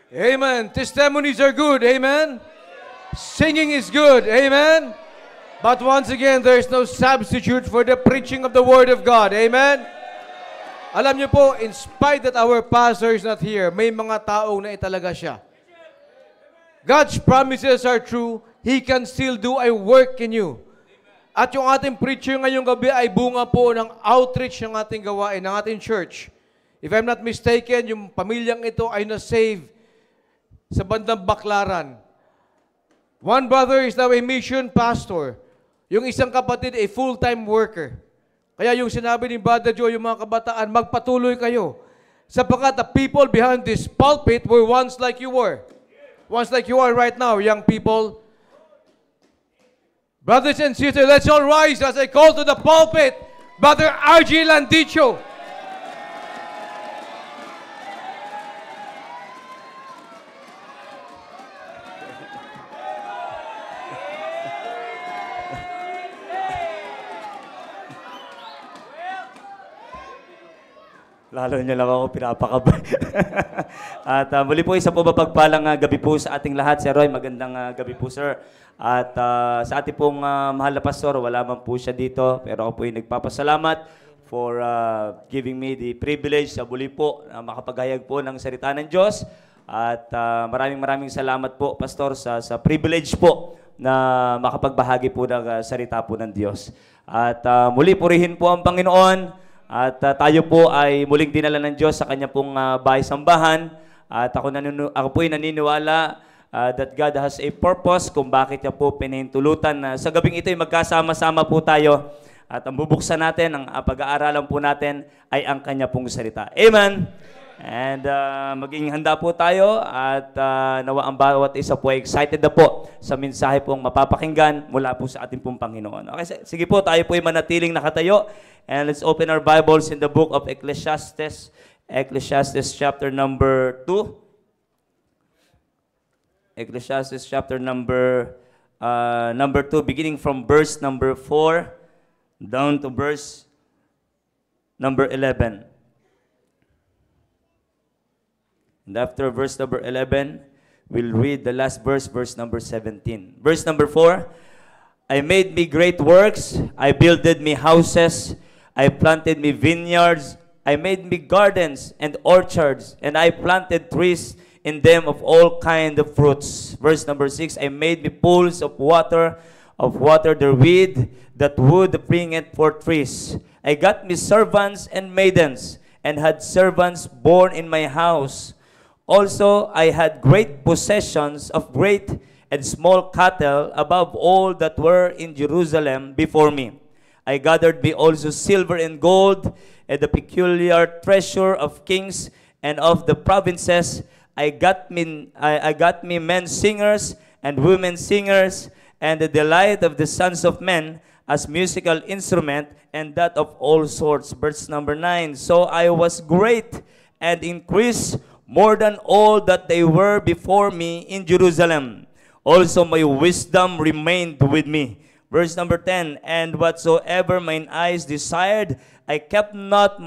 Amen. Testimonies are good. Amen. Singing is good. Amen. But once again, there is no substitute for the preaching of the Word of God. Amen. Alam niyo po, in spite that our pastor is not here, may mga taong na italaga siya. God's promises are true. He can still do a work in you. At yung ating preacher ngayong gabi ay bunga po ng outreach ng ating gawain, ng ating church. If I'm not mistaken, yung pamilyang ito ay na-save sa bandang Baclaran. One brother is now a mission pastor. Yung isang kapatid ay full-time worker. Kaya yung sinabi ni Brother Joe, yung mga kabataan, magpatuloy kayo. Sapagkat the people behind this pulpit were once like you were. Once like you are right now, young people. Brothers and sisters, let's all rise as I call to the pulpit, Brother R.G. Landicho. Lalo niya lang ako pinapakabay. At muli po, isa po mapagpalang gabi po sa ating lahat. Sir Roy, magandang gabi po, sir. At sa ating pong mahal na pastor, wala man po siya dito. Pero ako po ay nagpapasalamat for giving me the privilege sa muli po na makapaghayag po ng salita ng Diyos. At maraming salamat po, pastor, sa privilege po na makapagbahagi po ng salita po ng Diyos. At muli purihin po ang Panginoon. At tayo po ay muling dinala ng Diyos sa kanya pong bahay-sambahan. At ako po ay naniniwala that God has a purpose kung bakit niya po pinahintulutan na sa gabing ito ay magkasama-sama po tayo. At ang bubuksan natin, ang pag-aaralan po natin ay ang kanya pong salita. Amen! And maging handa po tayo at nawa ang bawat isa po ay excited na po sa mensahe pong mapapakinggan mula po sa ating pong Panginoon. Okay, sige po, tayo po ay manatiling nakatayo. And let's open our Bibles in the book of Ecclesiastes. Ecclesiastes chapter number 2. Ecclesiastes chapter number 2, beginning from verse number 4 down to verse number 11. And after verse number 11, we'll read the last verse, verse number 17. Verse number 4, I made me great works, I builded me houses, I planted me vineyards, I made me gardens and orchards, and I planted trees in them of all kind of fruits. Verse number 6, I made me pools of water therewith, that would bring it forth trees. I got me servants and maidens, and had servants born in my house. Also, I had great possessions of great and small cattle above all that were in Jerusalem before me. I gathered me also silver and gold, and the peculiar treasure of kings and of the provinces. I got me men singers and women singers, and the delight of the sons of men as musical instrument, and that of all sorts. Verse number 9, so I was great and increased more than all that they were before me in Jerusalem. Also my wisdom remained with me. Verse number 10, and whatsoever mine eyes desired, I kept not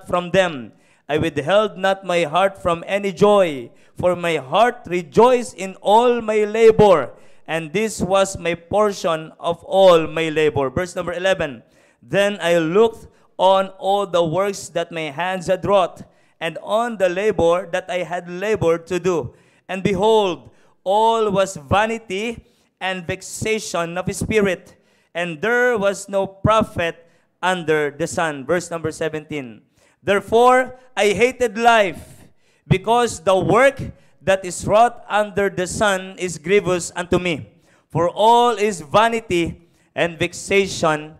from them. I withheld not my heart from any joy, for my heart rejoiced in all my labor, and this was my portion of all my labor. Verse number 11, then I looked on all the works that my hands had wrought, and on the labor that I had labored to do. And behold, all was vanity and vexation of spirit, and there was no profit under the sun. Verse number 17. Therefore, I hated life, because the work that is wrought under the sun is grievous unto me. For all is vanity and vexation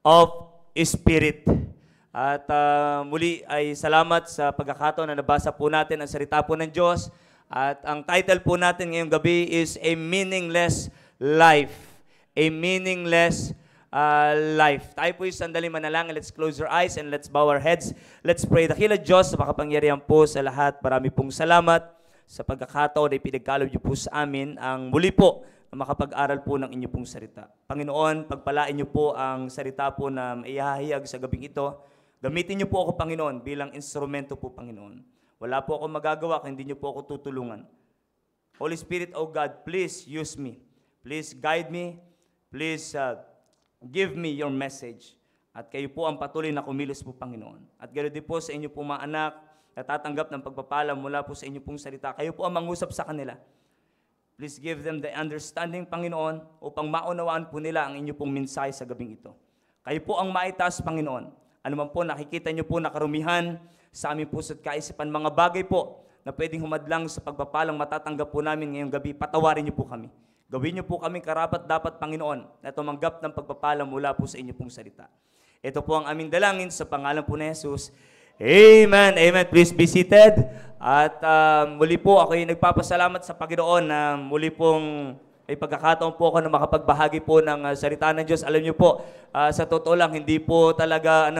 of spirit. At muli ay salamat sa pagkakataon na nabasa po natin ang salita po ng Diyos. At ang title po natin ngayong gabi is A Meaningless Life. A Meaningless Life. Tayo po yung sandali manalangin. Let's close our eyes and let's bow our heads. Let's pray. Dakila Diyos, sa makapangyarihan po sa lahat. Marami pong salamat sa pagkakataon na ipinagkaloob niyo po sa amin ang muli po na makapag-aral po ng inyo pong salita. Panginoon, pagpalain niyo po ang salita po na maihahayag sa gabing ito. Gamitin niyo po ako, Panginoon, bilang instrumento po, Panginoon. Wala po ako magagawa kung hindi niyo po ako tutulungan. Holy Spirit, O God, please use me. Please guide me. Please give me your message. At kayo po ang patuloy na kumilos po, Panginoon. At ganoon din po sa inyo po mga anak na tatanggap ng pagpapala mula po sa inyo pong salita. Kayo po ang mangusap sa kanila. Please give them the understanding, Panginoon, upang maunawaan po nila ang inyo pong mensahe sa gabing ito. Kayo po ang maitaas, Panginoon. Ano man po nakikita nyo po na karumihan sa aming puso't kaisipan, mga bagay po na pwedeng humadlang sa pagpapalang matatanggap po namin ngayong gabi, patawarin nyo po kami. Gawin nyo po kami karapat-dapat, Panginoon, na tumanggap ng pagpapala mula po sa inyo pong salita. Ito po ang aming dalangin sa pangalan po ni Jesus. Amen. Amen. Please be seated. At muli po ako ay nagpapasalamat sa Panginoon na muli pong may pagkakataon po ako na makapagbahagi po ng salita ng Diyos. Alam niyo po, sa totoo lang, hindi po talaga,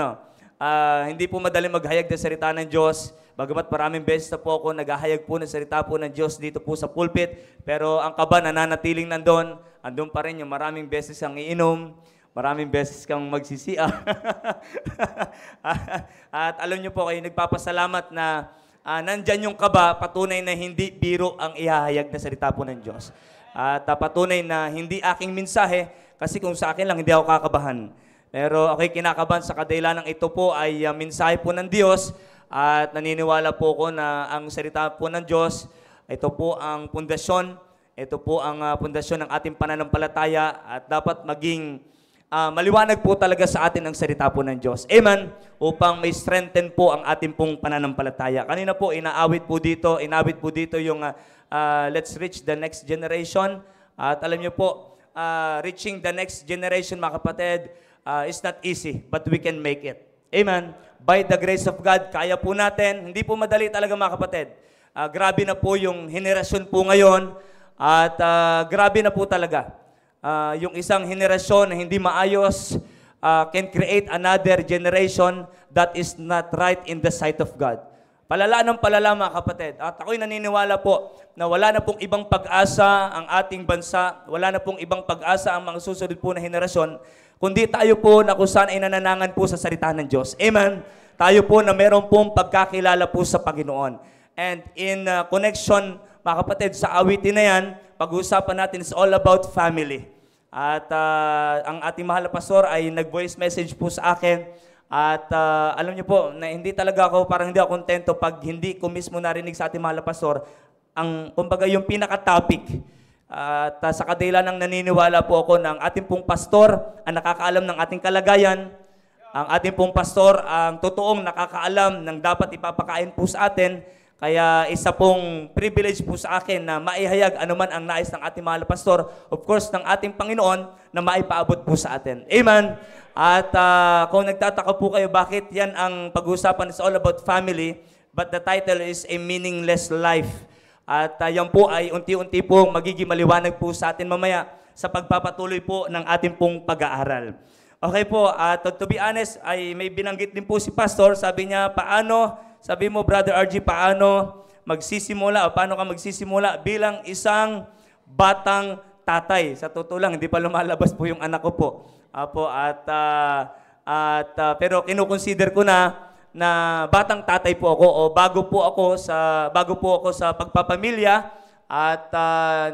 hindi po madali maghayag ng salita ng Diyos. Bagamat maraming beses na po ako naghahayag po ng salita po ng Diyos dito po sa pulpit. Pero ang kaba nananatiling nandun. Andun pa rin yung maraming beses ang iinom. Maraming beses kang magsisiya. At alam niyo po, kayo nagpapasalamat na nandyan yung kaba, patunay na hindi biro ang ihahayag na salita po ng Diyos. At patunay na hindi aking mensahe, kasi kung sa akin lang, hindi ako kakabahan. Pero ako'y kinakabahan sa kadahilan ng ito po ay mensahe po ng Diyos. At naniniwala po ko na ang salita po ng Diyos, ito po ang pundasyon. Ito po ang pundasyon ng ating pananampalataya at dapat maging maliwanag po talaga sa atin ang salita po ng Diyos. Amen? Upang may strengthen po ang ating pong pananampalataya. Kanina po, inawit po dito yung let's reach the next generation. At alam niyo po, reaching the next generation, mga kapatid, is not easy, but we can make it. Amen? By the grace of God, kaya po natin. Hindi po madali talaga, mga kapatid. Grabe na po yung henerasyon po ngayon. At grabe na po talaga. Yung isang henerasyon na hindi maayos can create another generation that is not right in the sight of God. Palala ng palala, mga kapatid. At ako'y naniniwala po na wala na pong ibang pag-asa ang ating bansa, wala na pong ibang pag-asa ang mga susunod po na henerasyon, kundi tayo po na kung saan ay nananangan po sa salita ng Diyos. Amen? Tayo po na meron pong pagkakilala po sa Panginoon. And in connection, mga kapatid, sa awitin na yan, pag-uusapan natin is all about family. At ang ating mahal na pastor ay nag-voice message po sa akin. At alam niyo po, na hindi talaga ako, parang hindi ako kontento pag hindi ko mismo narinig sa ating mahal na pastor ang, kumbaga, yung pinaka-topic. At sa kadahilan ng naniniwala po ako ng ating pong pastor ang nakakaalam ng ating kalagayan. Ang ating pong pastor ang totoong nakakaalam ng dapat ipapakain po sa atin. Kaya isa pong privilege po sa akin na maihayag anuman ang nais ng ating mahal na pastor, of course, ng ating Panginoon na maipaabot po sa atin. Amen? At kung nagtataka po kayo bakit yan ang pag-uusapan is all about family, but the title is A Meaningless Life. At yan po ay unti-unti pong magiging maliwanag po sa atin mamaya sa pagpapatuloy po ng ating pong pag-aaral. Okay po, to be honest, ay may binanggit din po si pastor, sabi niya, sabi mo, Brother RG, paano magsisimula o paano ka magsisimula bilang isang batang tatay? Sa totoo lang, hindi pa lumalabas po yung anak ko po. Pero kinukonsider ko na batang tatay po ako o bago po ako sa pagpapamilya at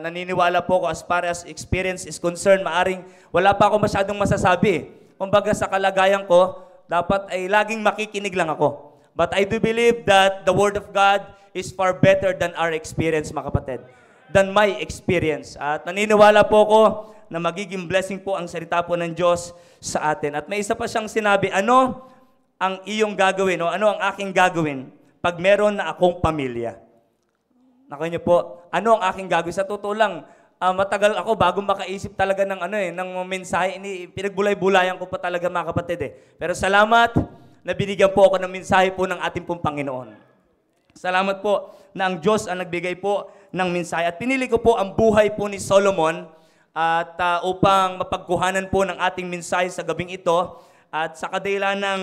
naniniwala po ako as far as experience is concerned, maaring wala pa ako masyadong masasabi. Kumbaga sa kalagayan ko, dapat ay laging makikinig lang ako. But I do believe that the Word of God is far better than our experience, mga kapatid. Than my experience. At naniniwala po ako na magiging blessing po ang salita po ng Diyos sa atin. At may isa pa siyang sinabi, ano ang iyong gagawin o ano ang aking gagawin pag meron na akong pamilya? Naku niyo po, ano ang aking gagawin? Sa totoo lang, matagal ako bago makaisip talaga ng mensahe. Pinagbulay-bulayan ko pa talaga, mga kapatid. Pero salamat na binigyan po ako ng mensahe po ng ating pong Panginoon. Salamat po na ang Diyos ang nagbigay po ng mensahe. At pinili ko po ang buhay po ni Solomon at upang mapagkuhanan po ng ating mensahe sa gabing ito. At sa kadahilan ng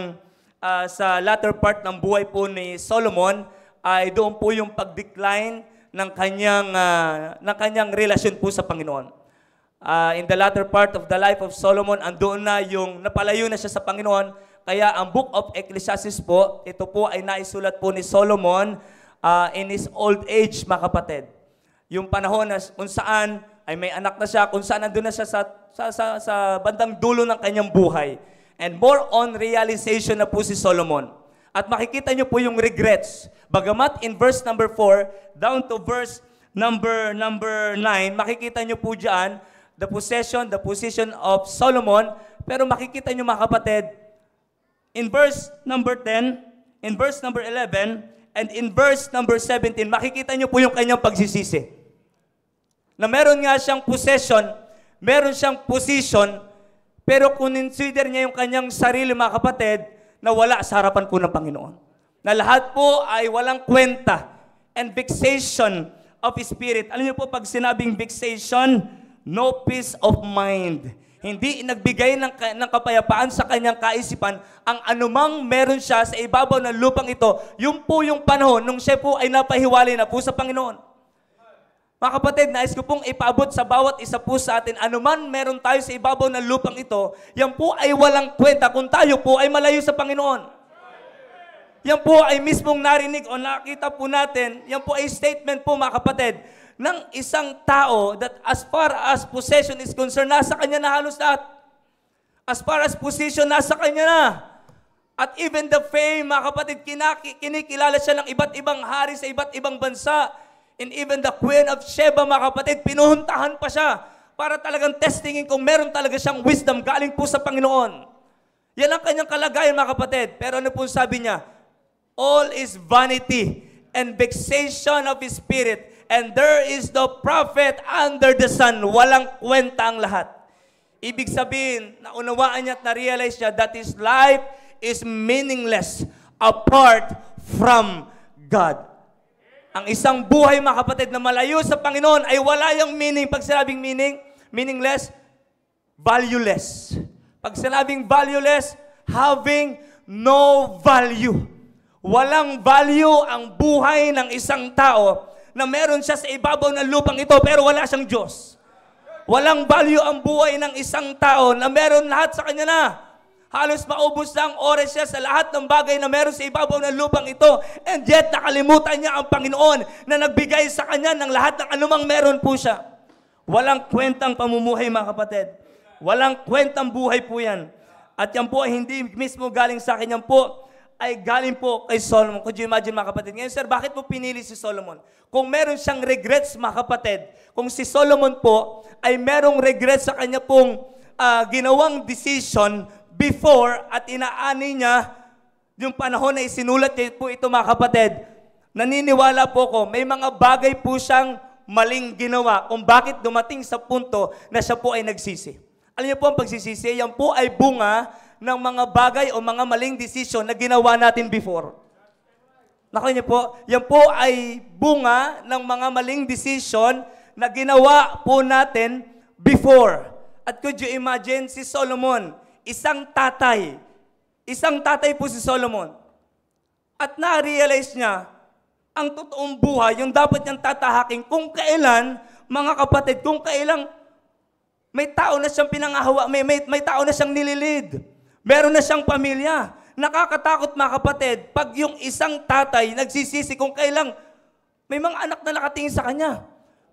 sa latter part ng buhay po ni Solomon ay doon po yung pag-decline ng kanyang relasyon po sa Panginoon. In the latter part of the life of Solomon, andoon na yung napalayo na siya sa Panginoon. Kaya ang Book of Ecclesiastes po, ito po ay naisulat po ni Solomon in his old age, mga kapatid. Yung panahon na kung saan ay may anak na siya, kung saan nandun na siya sa bandang dulo ng kanyang buhay. And more on realization na po si Solomon. At makikita nyo po yung regrets. Bagamat in verse number 4, down to verse number 9, makikita nyo po dyan, the position of Solomon. Pero makikita nyo mga kapatid, in verse number 10, in verse number 11, and in verse number 17, makikita nyo po yung kanyang pagsisisi. Na meron nga siyang possession, meron siyang position, pero consider niya yung kanyang sarili, mga kapatid, na wala sa harapan po ng Panginoon. Na lahat po ay walang kwenta and vexation of spirit. Alam niyo po, pag sinabing vexation, no peace of mind. Hindi nagbigay ng kapayapaan sa kanyang kaisipan ang anumang meron siya sa ibabaw ng lupang ito. Yung po yung panahon nung siya po ay napahiwalay na po sa Panginoon. Mga kapatid, nais ko pong ipaabot sa bawat isa po sa atin, anuman meron tayo sa ibabaw ng lupang ito, yan po ay walang kwenta kung tayo po ay malayo sa Panginoon. Yan po ay mismong narinig o nakita po natin, yan po ay statement po mga kapatid, ng isang tao that as far as possession is concerned, nasa kanya na halos lahat. As far as position, nasa kanya na. At even the fame, mga kapatid, kinikilala siya ng iba't ibang hari sa iba't ibang bansa. And even the Queen of Sheba, mga kapatid, pinuhuntahan pa siya para talagang testingin kung meron talaga siyang wisdom galing po sa Panginoon. Yan ang kanyang kalagayan, mga kapatid. Pero ano po sabi niya? All is vanity and vexation of his spirit, and there is no profit under the sun. Walang kwenta ang lahat. Ibig sabihin, naunawaan niya at na-realize niya that his life is meaningless apart from God. Ang isang buhay, mga kapatid, na malayo sa Panginoon ay wala yung meaning. Pag sinabing meaning, meaningless, valueless. Pag sinabing valueless, having no value. Walang value ang buhay ng isang tao na meron siya sa ibabaw ng lupang ito pero wala siyang Diyos. Walang value ang buhay ng isang tao na meron lahat sa kanya na. Halos maubos na ang oras siya sa lahat ng bagay na meron sa ibabaw ng lupang ito. And yet, nakalimutan niya ang Panginoon na nagbigay sa kanya ng lahat ng anumang meron po siya. Walang kwentang pamumuhay, mga kapatid. Walang kwentang buhay po yan. At yan po ay hindi mismo galing sa akin. Yan po ay galing po kay Solomon. Could you imagine, mga kapatid? Ngayon, sir, bakit mo pinili si Solomon? Kung meron siyang regrets, mga kapatid, kung si Solomon po ay merong regrets sa kanya pong ginawang decision before at inaani niya yung panahon na isinulat niya po ito, mga kapatid, naniniwala po ko, may mga bagay po siyang maling ginawa kung bakit dumating sa punto na siya po ay nagsisi. Alam niyo po ang pagsisisi, yan po ay bunga ng mga bagay o mga maling decision na ginawa natin before. Naku niyo po, yan po ay bunga ng mga maling decision na ginawa po natin before. At could you imagine si Solomon, isang tatay po si Solomon. At na-realize niya, ang totoong buhay, yung dapat niyang tatahaking kung kailan, mga kapatid, kung kailan may tao na siyang pinangahawa, may tao na siyang nililid. Meron na siyang pamilya. Nakakatakot, mga kapatid, pag yung isang tatay nagsisisi kung kailan may mga anak na nakatingin sa kanya.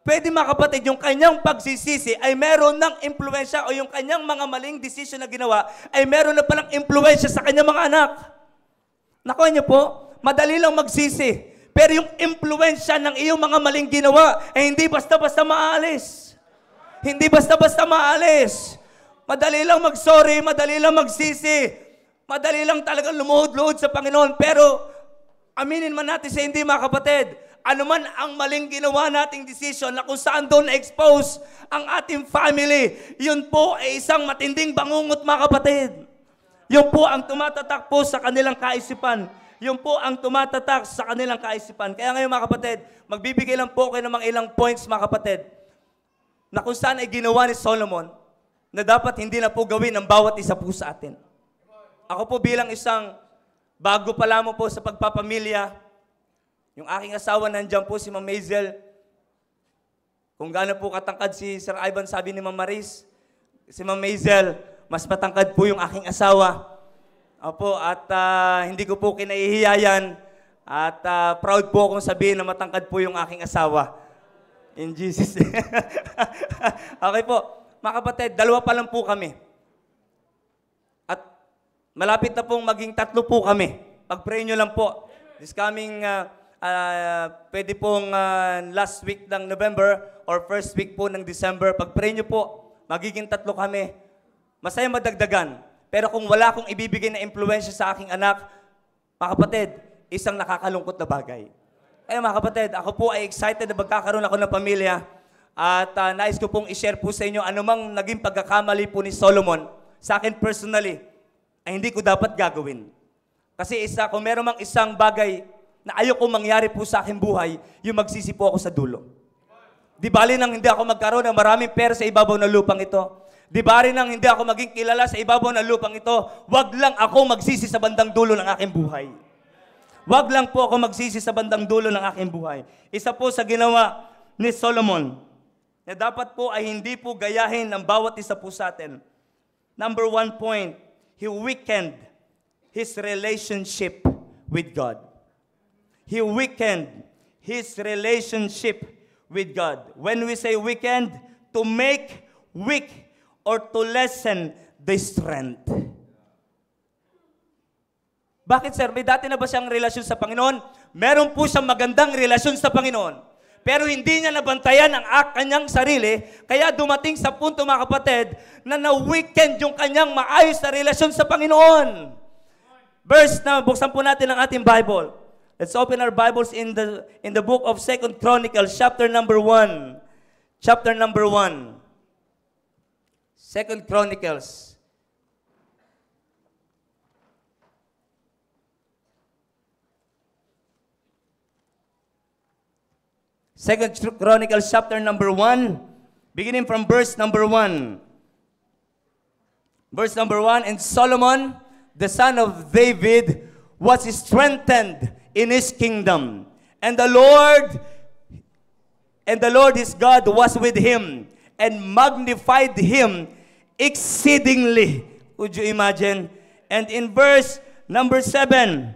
Pwede, mga kapatid, yung kanyang pagsisisi ay meron ng impluensya o yung kanyang mga maling desisyon na ginawa ay meron na palang impluensya sa kanyang mga anak. Nakuha niyo po, madali lang magsisi. Pero yung impluensya ng iyong mga maling ginawa ay hindi basta-basta maalis. Hindi basta-basta maalis. Madali lang mag-sorry, madali lang magsisi. Madali lang talagang lumuhod-luhod sa Panginoon. Pero aminin man natin sa hindi, mga kapatid, anuman ang maling ginawa nating decision na kung saan doon na-expose ang ating family, yun po ay isang matinding bangungot, mga kapatid. Yun po ang tumatatak po sa kanilang kaisipan. Yun po ang tumatatak sa kanilang kaisipan. Kaya ngayon, mga kapatid, magbibigay lang po kayo ng mga ilang points, mga kapatid, na kung saan ay ginawa ni Solomon na dapat hindi na po gawin ng bawat isa po sa atin. Ako po bilang isang bago pa lamang po sa pagpapamilya, yung aking asawa, nandiyan po si Ma'am Maisel. Kung gaano po katangkad si Sir Ivan, sabi ni Ma'am Maris, si Ma'am Maisel, mas matangkad po yung aking asawa. Opo, at hindi ko po kinaihiyayan At proud po akong sabihin na matangkad po yung aking asawa. In Jesus' name. Okay po. Mga kapatid, 2 pa lang po kami. At malapit na pong maging 3 po kami. Pag-pray nyo lang po. This coming, pwede pong last week ng November or first week po ng December. Pag-pray nyo po, magiging 3 kami. Masaya madagdagan. Pero kung wala akong ibibigay na impluensya sa aking anak, mga kapatid, isang nakakalungkot na bagay. Kaya mga kapatid, ako po ay excited na magkakaroon ako ng pamilya. At nais ko pong i-share po sa inyo anumang naging pagkakamali po ni Solomon sa akin personally ay hindi ko dapat gagawin. Kasi kung meron mang isang bagay na ayoko mangyari po sa aking buhay, yung magsisi po ako sa dulo. Di bali nang hindi ako magkaroon ng maraming pera sa ibabaw ng lupang ito. Di bali nang hindi ako maging kilala sa ibabaw ng lupang ito, wag lang ako magsisi sa bandang dulo ng aking buhay. Wag lang po ako magsisi sa bandang dulo ng aking buhay. Isa po sa ginawa ni Solomon na dapat po ay hindi po gayahin ng bawat isa po sa atin. Number 1 point, he weakened his relationship with God. He weakened his relationship with God. When we say weakened, to make weak or to lessen the strength. Bakit sir? May dati na ba siyang relasyon sa Panginoon? Meron po siyang magandang relasyon sa Panginoon. Pero hindi niya nabantayan ang kanyang sarili, kaya dumating sa punto mga kapatid, na na-weekend yung kanyang maayos na relasyon sa Panginoon. Verse na, buksan po natin ang ating Bible. Let's open our Bibles in the book of 2 Chronicles, chapter number 1. Chapter number 1. 2 Chronicles. Second Chronicles chapter number 1, beginning from verse number 1. Verse number 1, and Solomon, the son of David, was strengthened in his kingdom. And the Lord his God was with him, and magnified him exceedingly. Would you imagine? And in verse number 7,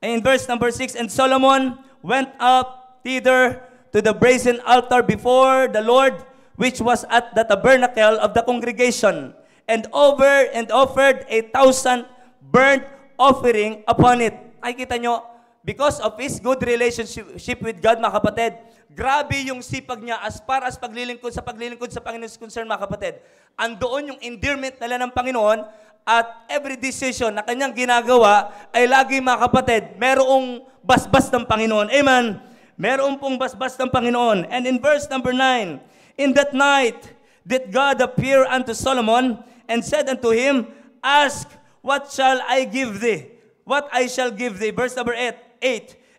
and in verse number 6, and Solomon went up thither to the brazen altar before the Lord, which was at the tabernacle of the congregation, and offered 1,000 burnt offering upon it. Ay, kita nyo, because of his good relationship with God, mga kapatid, grabe yung sipag niya as far as paglilingkod sa Panginoon is concerned, mga kapatid. Andoon yung endearment nila ng Panginoon, at every decision na kanyang ginagawa ay lagi, mga kapatid, merong basbas ng Panginoon. Amen? Meron pong basbas ng Panginoon. And in verse number 9, in that night did God appear unto Solomon and said unto him, ask, what shall I give thee? What I shall give thee. Verse number 8.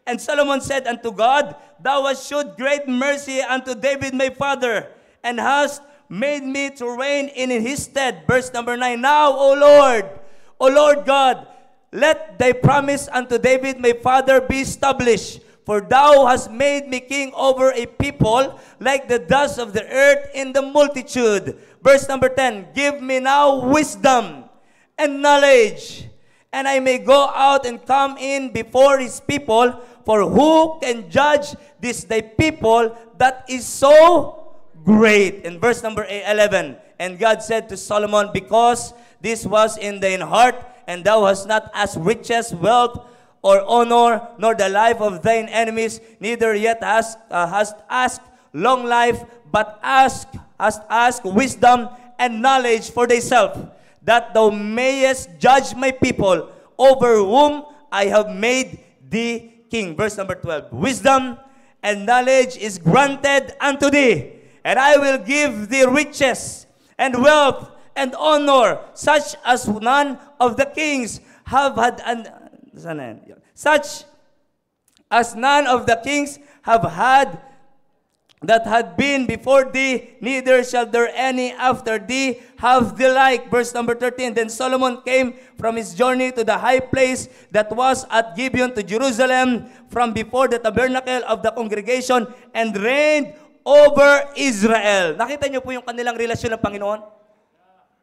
And Solomon said unto God, thou hast shewed great mercy unto David my father, and hast made me to reign in his stead. Verse number 9. Now, O Lord God, let thy promise unto David my father be established. For thou hast made me king over a people like the dust of the earth in the multitude. Verse number 10, give me now wisdom and knowledge, and I may go out and come in before his people, for who can judge this thy people that is so great? In verse number 11, and God said to Solomon, because this was in thine heart, and thou hast not asked riches, wealth, or honor, nor the life of thine enemies, neither yet hast asked long life, but hast asked wisdom and knowledge for thyself, that thou mayest judge my people, over whom I have made thee king. Verse number 12. Wisdom and knowledge is granted unto thee, and I will give thee riches and wealth and honor, such as none of the kings have had, such as none of the kings have had that had been before thee, neither shall there any after thee have the like. Verse number 13, then Solomon came from his journey to the high place that was at Gibeon to Jerusalem, from before the tabernacle of the congregation, and reigned over Israel. Nakita niyo po yung kanilang relasyon ng Panginoon?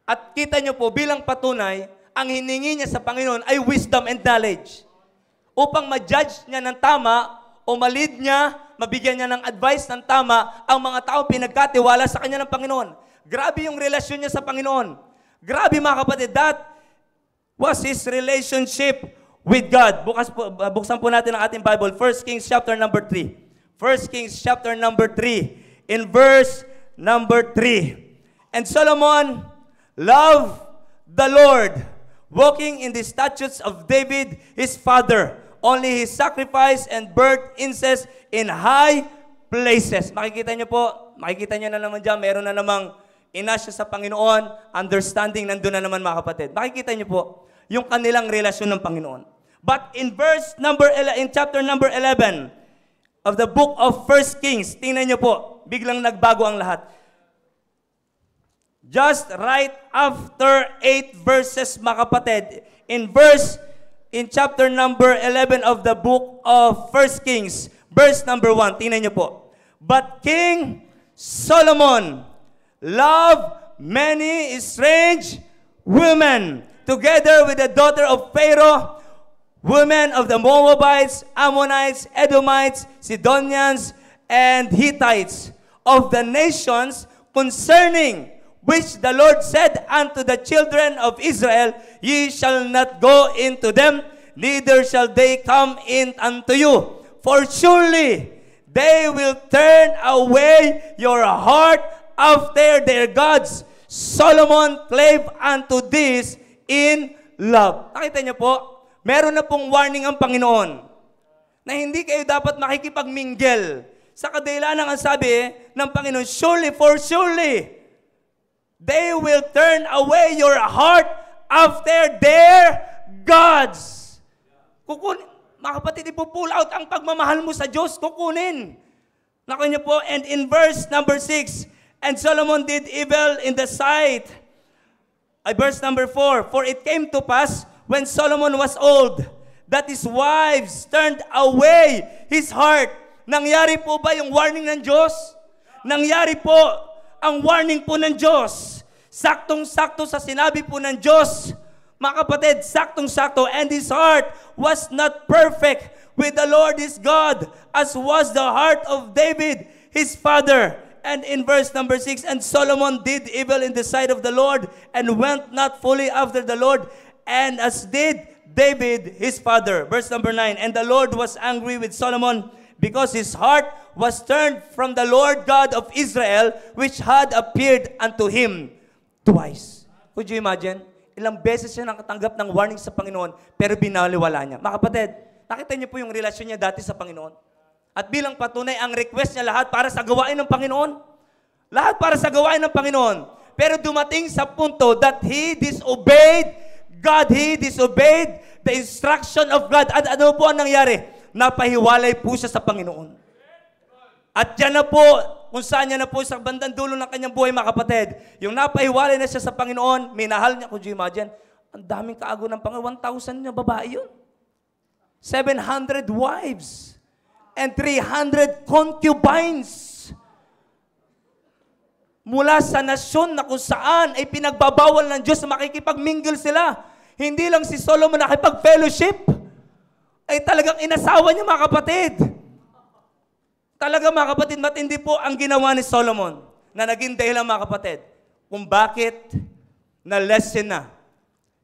At kita niyo po, bilang patunay, ang hiningi niya sa Panginoon ay wisdom and knowledge. upang ma-judge niya ng tama o ma-lead niya, mabigyan niya ng advice ng tama ang mga tao pinagkatiwala sa kanya ng Panginoon. Grabe yung relasyon niya sa Panginoon. Grabe mga kapatid, that was his relationship with God. Buksan po natin ang ating Bible. 1 Kings chapter number 3. 1 Kings chapter number 3. In verse number 3. And Solomon loved the Lord, walking in the statutes of David his father. Only he sacrificed and burnt incense in high places. Makikita niyo na naman dyan, meron na namang inasya sa Panginoon, understanding nandun na naman mga kapatid. Makikita niyo po yung kanilang relasyon ng Panginoon. But in chapter number 11 of the book of 1 Kings, tingnan niyo po, biglang nagbago ang lahat. Just right after 8 verses mga kapatid, in chapter number 11 of the book of 1 Kings, verse number 1, tingnan niyo po. But King Solomon loved many strange women, together with the daughter of Pharaoh, women of the Moabites, Ammonites, Edomites, Sidonians, and Hittites, of the nations concerning which the Lord said unto the children of Israel, Ye shall not go into them, neither shall they come in unto you. For surely they will turn away your heart after their gods. Solomon clave unto this in love. Nakita niyo po, meron na pong warning ang Panginoon na hindi kayo dapat makikipagmingle. Sa kadahilanan ang sabi ng Panginoon, surely, for surely, they will turn away your heart after their gods. Mga kapatid, ipupull out ang pagmamahal mo sa Diyos, kukunin. Nakita niyo po, and in verse number 6, and Solomon did evil in the sight. Verse number 4, for it came to pass, when Solomon was old, that his wives turned away his heart. Nangyari po ba yung warning ng Diyos? Nangyari po ang warning po ng Diyos. Saktong-sakto sa sinabi po ng Diyos. Mga kapatid, saktong-sakto. And his heart was not perfect with the Lord his God, as was the heart of David his father. And in verse number 6, and Solomon did evil in the sight of the Lord, and went not fully after the Lord, and as did David his father. Verse number 9, and the Lord was angry with Solomon, because his heart was turned from the Lord God of Israel, which had appeared unto him twice. Could you imagine? Ilang beses siya nakatanggap ng warning sa Panginoon, pero binaliwala niya. Mga kapatid, nakita niyo po yung relasyon niya dati sa Panginoon. At bilang patunay, ang request niya lahat para sa gawain ng Panginoon. Lahat para sa gawain ng Panginoon. Pero dumating sa punto that he disobeyed God. He disobeyed the instruction of God. At ano po ang nangyari? Napahiwalay po siya sa Panginoon. At yan na po, kung saan niya na po sa bandang dulo ng kanyang buhay, mga kapatid. Yung napahiwalay na siya sa Panginoon, minahal niya, could you imagine? Ang daming kaago ng Panginoon, 1,000 na babae yun. 700 wives. And 300 concubines. Mula sa nasyon na kung saan ay pinagbabawal ng Diyos na makikipagmingle sila. Hindi lang si Solomon nakipag-fellowship. Ay talagang inasawa niya, mga kapatid. Talaga, mga kapatid, matindi po ang ginawa ni Solomon na naging dahilan, mga kapatid, kung bakit na-lessen na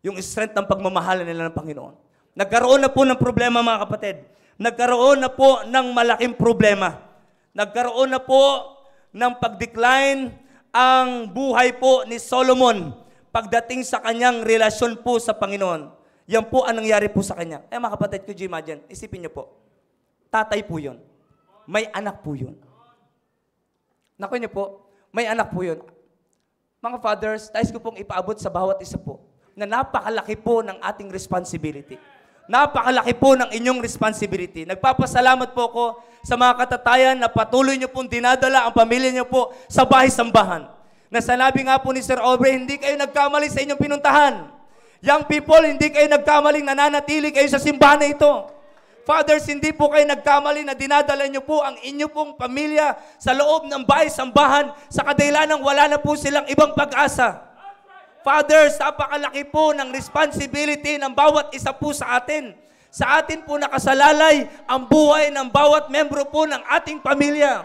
yung strength ng pagmamahal nila ng Panginoon. Nagkaroon na po ng problema, mga kapatid. Nagkaroon na po ng malaking problema. Nagkaroon na po ng pag-decline ang buhay po ni Solomon pagdating sa kanyang relasyon po sa Panginoon. Yan po ang nangyari po sa kanya. Eh mga kapatid, could you imagine? Isipin niyo po, tatay po yun. May anak po yun. Naku niyo po, may anak po yun. Mga fathers, nais ko pong ipaabot sa bawat isa po na napakalaki po ng ating responsibility. Napakalaki po ng inyong responsibility. Nagpapasalamat po ako sa mga katatayan na patuloy niyo pong dinadala ang pamilya niyo po sa bahay-sambahan. Na sanabi nga po ni Sir Aubrey, hindi kayo nagkamali sa inyong pinuntahan. Young people, hindi kayo nagkamaling nananatili kayo sa simbahan na ito. Fathers, hindi po kayo nagkamali na dinadala niyo po ang inyo pong pamilya sa loob ng bahay-sambahan sa kadahilanang wala na po silang ibang pag-asa. Fathers, napakalaki po ng responsibility ng bawat isa po sa atin Sa atin po nakasalalay ang buhay ng bawat membro po ng ating pamilya.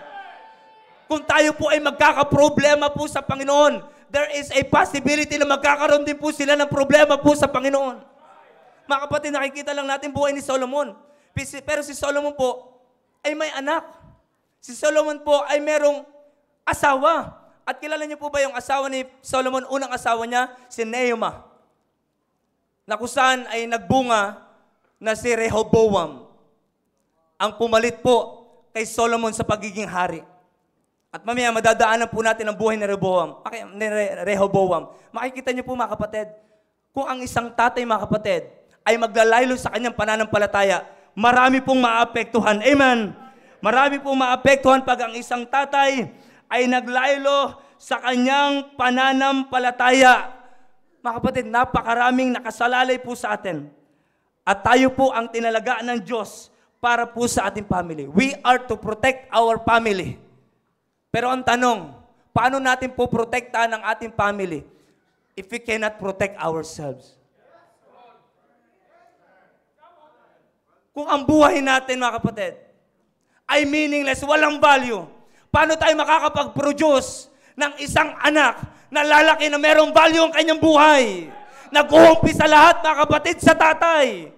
Kung tayo po ay magkakaproblema po sa Panginoon, there is a possibility na magkakaroon din po sila ng problema po sa Panginoon. Mga kapatid, nakikita lang natin buhay ni Solomon. Pero si Solomon po ay may anak. Si Solomon po ay merong asawa. At kilala niyo po ba yung asawa ni Solomon? Unang asawa niya, si Neema. Na kung saan ay nagbunga na si Rehoboam. Ang pumalit po kay Solomon sa pagiging hari. At mamaya madadaanan po natin ang buhay ni Rehoboam. Makikita niyo po mga kapatid, kung ang isang tatay mga kapatid ay maglalaylo sa kanyang pananampalataya, marami pong maapektuhan. Amen. Marami pong maapektuhan pag ang isang tatay ay naglaylo sa kanyang pananampalataya. Mga kapatid, napakaraming nakasalalay po sa atin. At tayo po ang tinalagaan ng Diyos para po sa ating family. We are to protect our family. Pero ang tanong, paano natin po protektahan ang ating family if we cannot protect ourselves? Kung ang buhay natin, mga kapatid, ay meaningless, walang value, paano tayo makakapag-produce ng isang anak na lalaki na merong value ang kanyang buhay? Nag-uumpisa lahat, mga kapatid, sa tatay.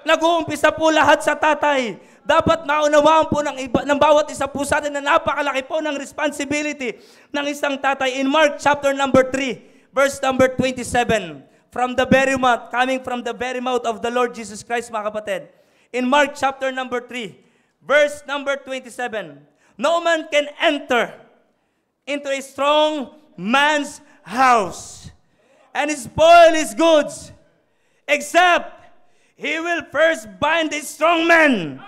Nag-uumpisa po lahat sa tatay. Dapat maunawaan po ng bawat isa po sa atin na napakalaki po ng responsibility ng isang tatay. In Mark chapter number 3, verse number 27, coming from the very mouth of the Lord Jesus Christ, mga kapatid. In Mark chapter number 3, verse number 27, no man can enter into a strong man's house and spoil his goods, except he will first bind the strong man,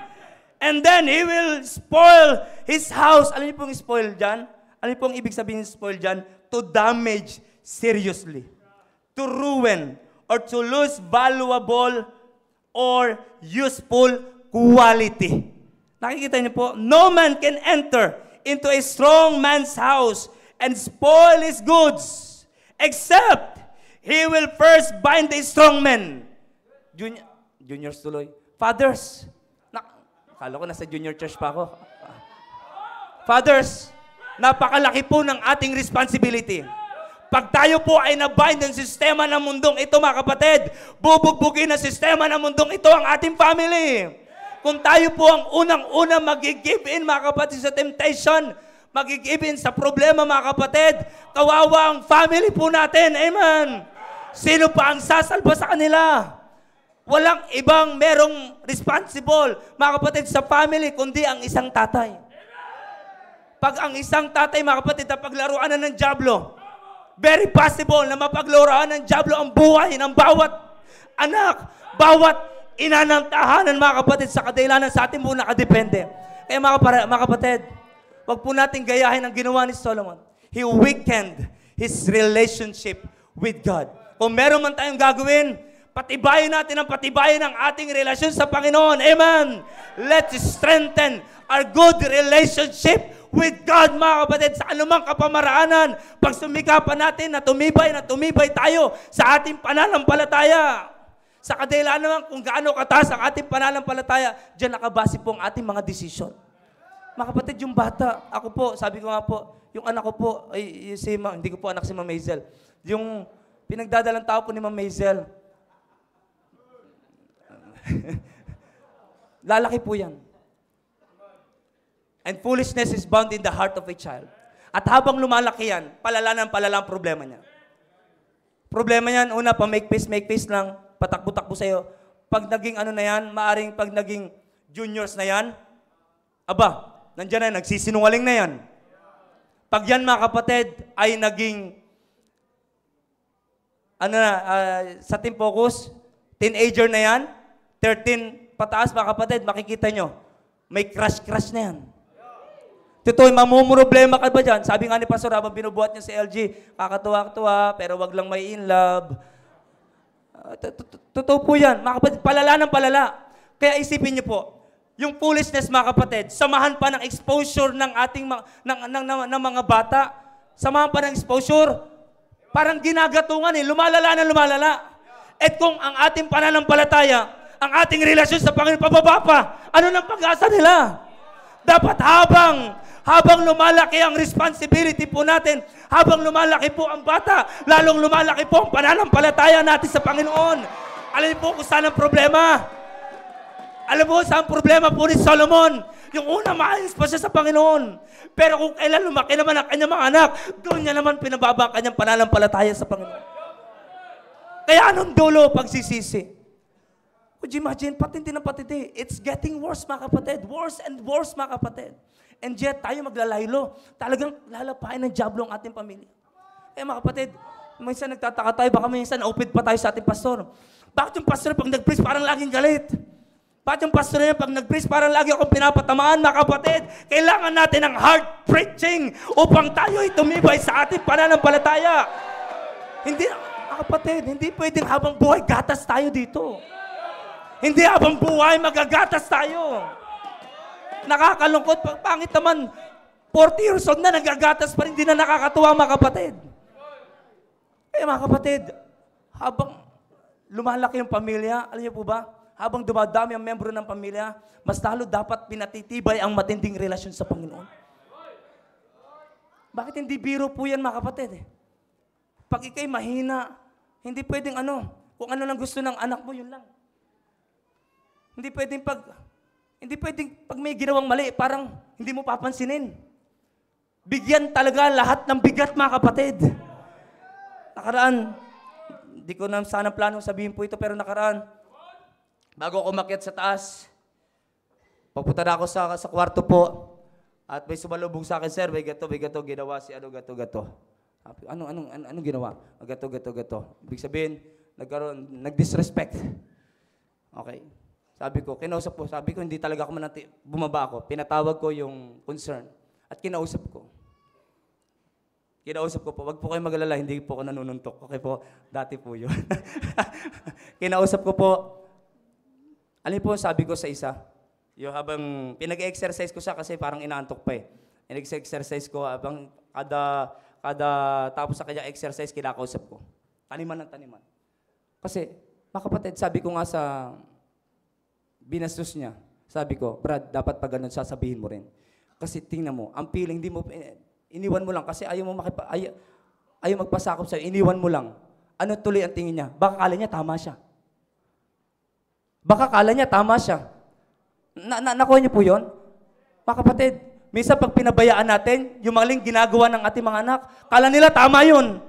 and then he will spoil his house. Alam niyo pong spoil dyan? Alam niyo pong ibig sabihin spoil dyan? To damage seriously, to ruin, or to lose valuable or useful quality. Nakikita niyo po, no man can enter into a strong man's house and spoil his goods, except he will first bind the strong man. Juniors tuloy. Fathers, akala ko nasa junior church pa ako. Fathers, napakalaki po ng ating responsibility. Pag tayo po ay nabind ng sistema ng mundong ito, mga kapatid, bubugbugin na sistema ng mundong ito ang ating family. Kung tayo po ang unang-una mag-give in, mga kapatid, sa temptation, mag-give in sa problema, mga kapatid, kawawa ang family po natin. Amen. Sino pa ang sasalba sa kanila? Walang ibang merong responsible, mga kapatid, sa family, kundi ang isang tatay. Pag ang isang tatay, mga kapatid, na paglaruan na ng dyablo, very possible na mapaglaruan ng dyablo ang buhay ng bawat anak, bawat ina ng tahanan, mga kapatid, sa kadahilanan sa atin po nakadepende. Kaya mga kapatid, wag po natin gayahin ang ginawa ni Solomon. He weakened his relationship with God. Kung meron man tayong gagawin, patibayin natin ang patibayin ng ating relasyon sa Panginoon. Amen. Let's strengthen our good relationship with God, mga kapatid, sa anumang kapamaraanan. Pag sumikapan natin na tumibay tayo sa ating pananampalataya. Sa kadahilan naman kung gaano kataas ang ating pananampalataya, diyan nakabase po ang ating mga desisyon. Mga kapatid, yung bata, ako po, sabi ko nga po, yung anak ko po, hindi ko po anak si Ma'am Hazel. Yung pinagdadalang tao po ni Ma'am Hazel, lalaki po yan. And foolishness is bound in the heart of a child. At habang lumalaki yan, palala ang problema niya. Problema niyan, una, make peace lang, patakbo-takbo sa'yo. Pag naging ano na yan, maaring pag naging juniors na yan, aba, nandiyan na, nagsisinungaling na yan. Pag yan, mga kapatid, ay naging, sa team focus, teenager na yan, 13 pataas, mga kapatid, makikita nyo, may crush na yan. Totoo, mamumroblema ka ba dyan? Sabi nga ni Pastor, habang binubuhat niya si LG, kakatuwa-tuwa, pero wag lang may in love. Totoo po yan. Mga kapatid, palala ng palala. Kaya isipin niyo po, yung foolishness, mga kapatid, samahan pa ng exposure ng ating ng mga bata, samahan pa ng exposure, parang ginagatungan lumalala na lumalala. At kung ang ating pananampalataya ang ating relasyon sa Panginoon, pababa pa. Ano nang pag-asa nila? Dapat habang lumalaki ang responsibility po natin, habang lumalaki po ang bata, lalong lumalaki po ang pananampalataya natin sa Panginoon. Alam niyo po kung saan ang problema? Alam mo saan ang problema po ni Solomon? Yung una, maayos pa siya sa Panginoon. Pero kung kailan lumaki naman ang kanyang mga anak, doon niya naman pinababa ang kanyang pananampalataya sa Panginoon. Kaya anong dulo pagsisisi? Could you imagine? Patindi na patindi. It's getting worse, mga kapatid. Worse and worse, mga kapatid. And yet, tayo maglalaylo. Talagang lalapain ng diablo ang ating pamilya. Kaya mga kapatid, minsan nagtataka tayo, baka minsan na-upid pa tayo sa ating pastor. Bakit yung pastor pag nag-preach parang laging galit? Bakit yung pastor niya pag nag-preach parang lagi akong pinapatamaan, mga kapatid? Kailangan natin ng hard preaching upang tayo ay tumibay sa ating pananampalataya. Hindi, mga kapatid, hindi pwedeng habang buhay gatas tayo dito. Hindi habang buhay magagatas tayo. Nakakalungkot, pangit naman, 40 years old na, nagagatas pa rin, hindi na nakakatuwa, mga kapatid. Eh mga kapatid, habang lumalaki yung pamilya, alam niyo po ba, habang dumadami ang membro ng pamilya, mas lalo dapat pinatitibay ang matinding relasyon sa Panginoon. Bakit hindi biro po yan, mga kapatid? Pag ikay mahina, hindi pwedeng kung ano lang gusto ng anak mo, yun lang. Hindi pwedeng pag may ginawang mali, parang hindi mo papansinin. Bigyan talaga lahat ng bigat, mga kapatid. Nakaraan, hindi ko na sana planong sabihin po ito, pero nakaraan, bago ako umakyat sa taas, papunta na ako sa kwarto po, at may sumalubong sa akin, sir, may gato, ginawa si gato. Anong ginawa? Gato. Ibig sabihin, nag-disrespect. Okay. Sabi ko, hindi talaga ako bumaba ako. Pinatawag ko yung concern. At kinausap ko po, wag po kayo mag-alala, hindi po ako nanununtok. Okay po, dati po yun. Kinausap ko po, alam po, sabi ko sa isa, yung habang pinag-exercise ko siya kasi parang inaantok pa eh. Pinag-exercise ko habang kada tapos sa kanya exercise, kinakausap ko. Taniman ng taniman. Kasi, mga kapatid, sabi ko nga sa binastos niya, sabi ko, Brad, dapat pag ganun sasabihin mo rin. Kasi tingnan mo, ang feeling, iniwan mo lang kasi ayaw magpasakop sa'yo, iniwan mo lang. Ano tuloy ang tingin niya? Baka kala niya tama siya. Nakuha niyo po yun? Mga kapatid, minsan pag pinabayaan natin, yung maling ginagawa ng ating mga anak, kala nila tama yun.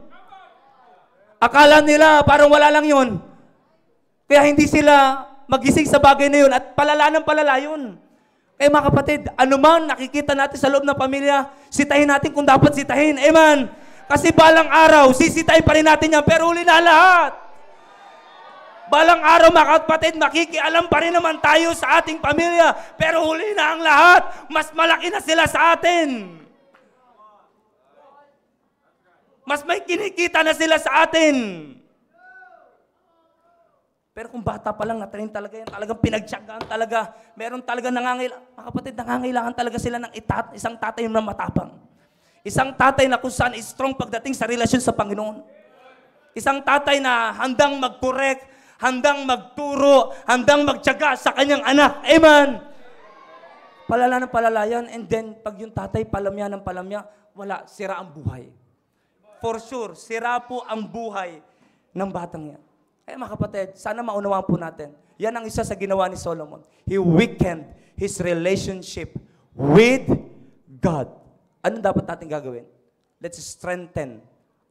Akala nila parang wala lang yun. Kaya hindi sila magising sa bagay na yun at palala yun. Kaya mga kapatid, anumang nakikita natin sa loob ng pamilya, sitahin natin kung dapat sitahin. Amen. Kasi balang araw, sisitahin pa rin natin yan, pero huli na lahat. Balang araw, mga kapatid, makikialam pa rin naman tayo sa ating pamilya, pero huli na ang lahat. Mas malaki na sila sa atin. Mas may kinikita na sila sa atin. Pero kung bata pa lang, natrain talaga yan, talagang pinagtyagaan talaga. Meron talaga mga kapatid, nangangailangan talaga sila ng isang tatay na matapang. Isang tatay na kung saan strong pagdating sa relasyon sa Panginoon. Isang tatay na handang mag-correct, handang magturo, handang magtyaga sa kanyang anak. Amen! Palala ng palala yan, and then pag yung tatay palamya ng palamya, wala, sira ang buhay. For sure, sira po ang buhay ng batang yan. Kaya mga kapatid, sana maunawaan po natin. Yan ang isa sa ginawa ni Solomon. He weakened his relationship with God. Anong dapat natin gagawin? Let's strengthen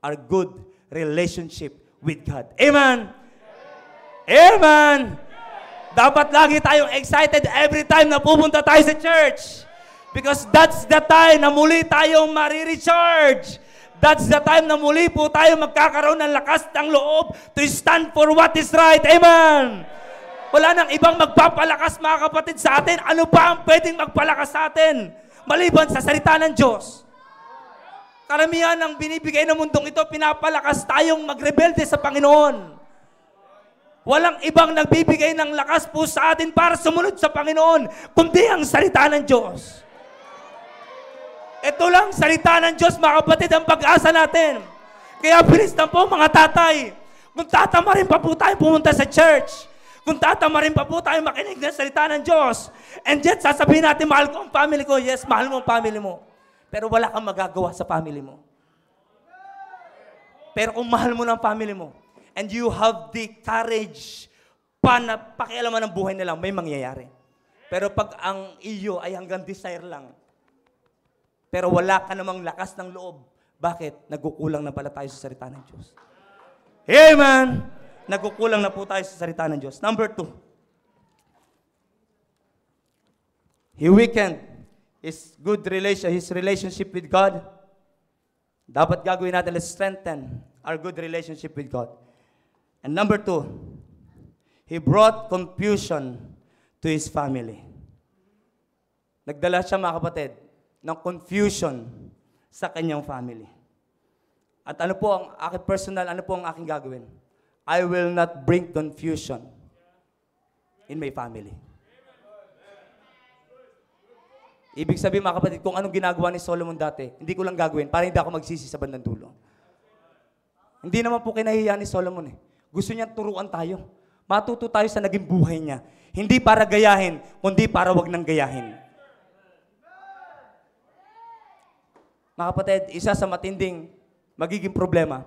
our good relationship with God. Amen! Amen! Dapat lagi tayong excited every time na pupunta tayo sa church. Because that's the time na muli tayong marirecharge. That's the time na muli po tayo magkakaroon ng lakas ng loob to stand for what is right. Amen! Wala nang ibang magpapalakas, mga kapatid, sa atin. Ano pa ang pwedeng magpalakas sa atin? Maliban sa salita ng Diyos. Karamihan ng binibigay ng mundong ito, pinapalakas tayong magrebelde sa Panginoon. Walang ibang nagbibigay ng lakas po sa atin para sumunod sa Panginoon, kundi ang salita ng Diyos. Ito lang, salita ng Diyos, mga kapatid, ang pag-asa natin. Kaya bilis na po, mga tatay, kung tatama rin pa po tayo pumunta sa church, Kung tatamarin pa po tayo makinig ng salita ng Diyos, and yet sasabihin natin, mahal ko ang family ko. Yes, mahal mo ang family mo. Pero wala kang magagawa sa family mo. Pero kung mahal mo ng family mo, and you have the courage na pakialaman ng buhay nila, may mangyayari. Pero pag ang iyo ay hanggang desire lang, pero wala ka namang lakas ng loob, bakit? Nagkukulang na pala tayo sa salita ng Diyos. Amen! Nagkukulang na po tayo sa salita ng Diyos. Number 2. He weakened his relationship with God. Dapat gagawin natin, let's strengthen our good relationship with God. And number 2, he brought confusion to his family. Nagdala siya, mga kapatid, ng confusion sa kanyang family. At ano po ang aking personal, ano po ang aking gagawin? I will not bring confusion in my family. Ibig sabihin, mga kapatid, kung anong ginagawa ni Solomon dati, hindi ko lang gagawin para hindi ako magsisi sa bandang dulo. Hindi naman po kinahiya ni Solomon eh. Gusto niya turuan tayo. Matuto tayo sa naging buhay niya. Hindi para gayahin, kundi para wag nang gayahin. Mga kapatid, isa sa matinding magiging problema,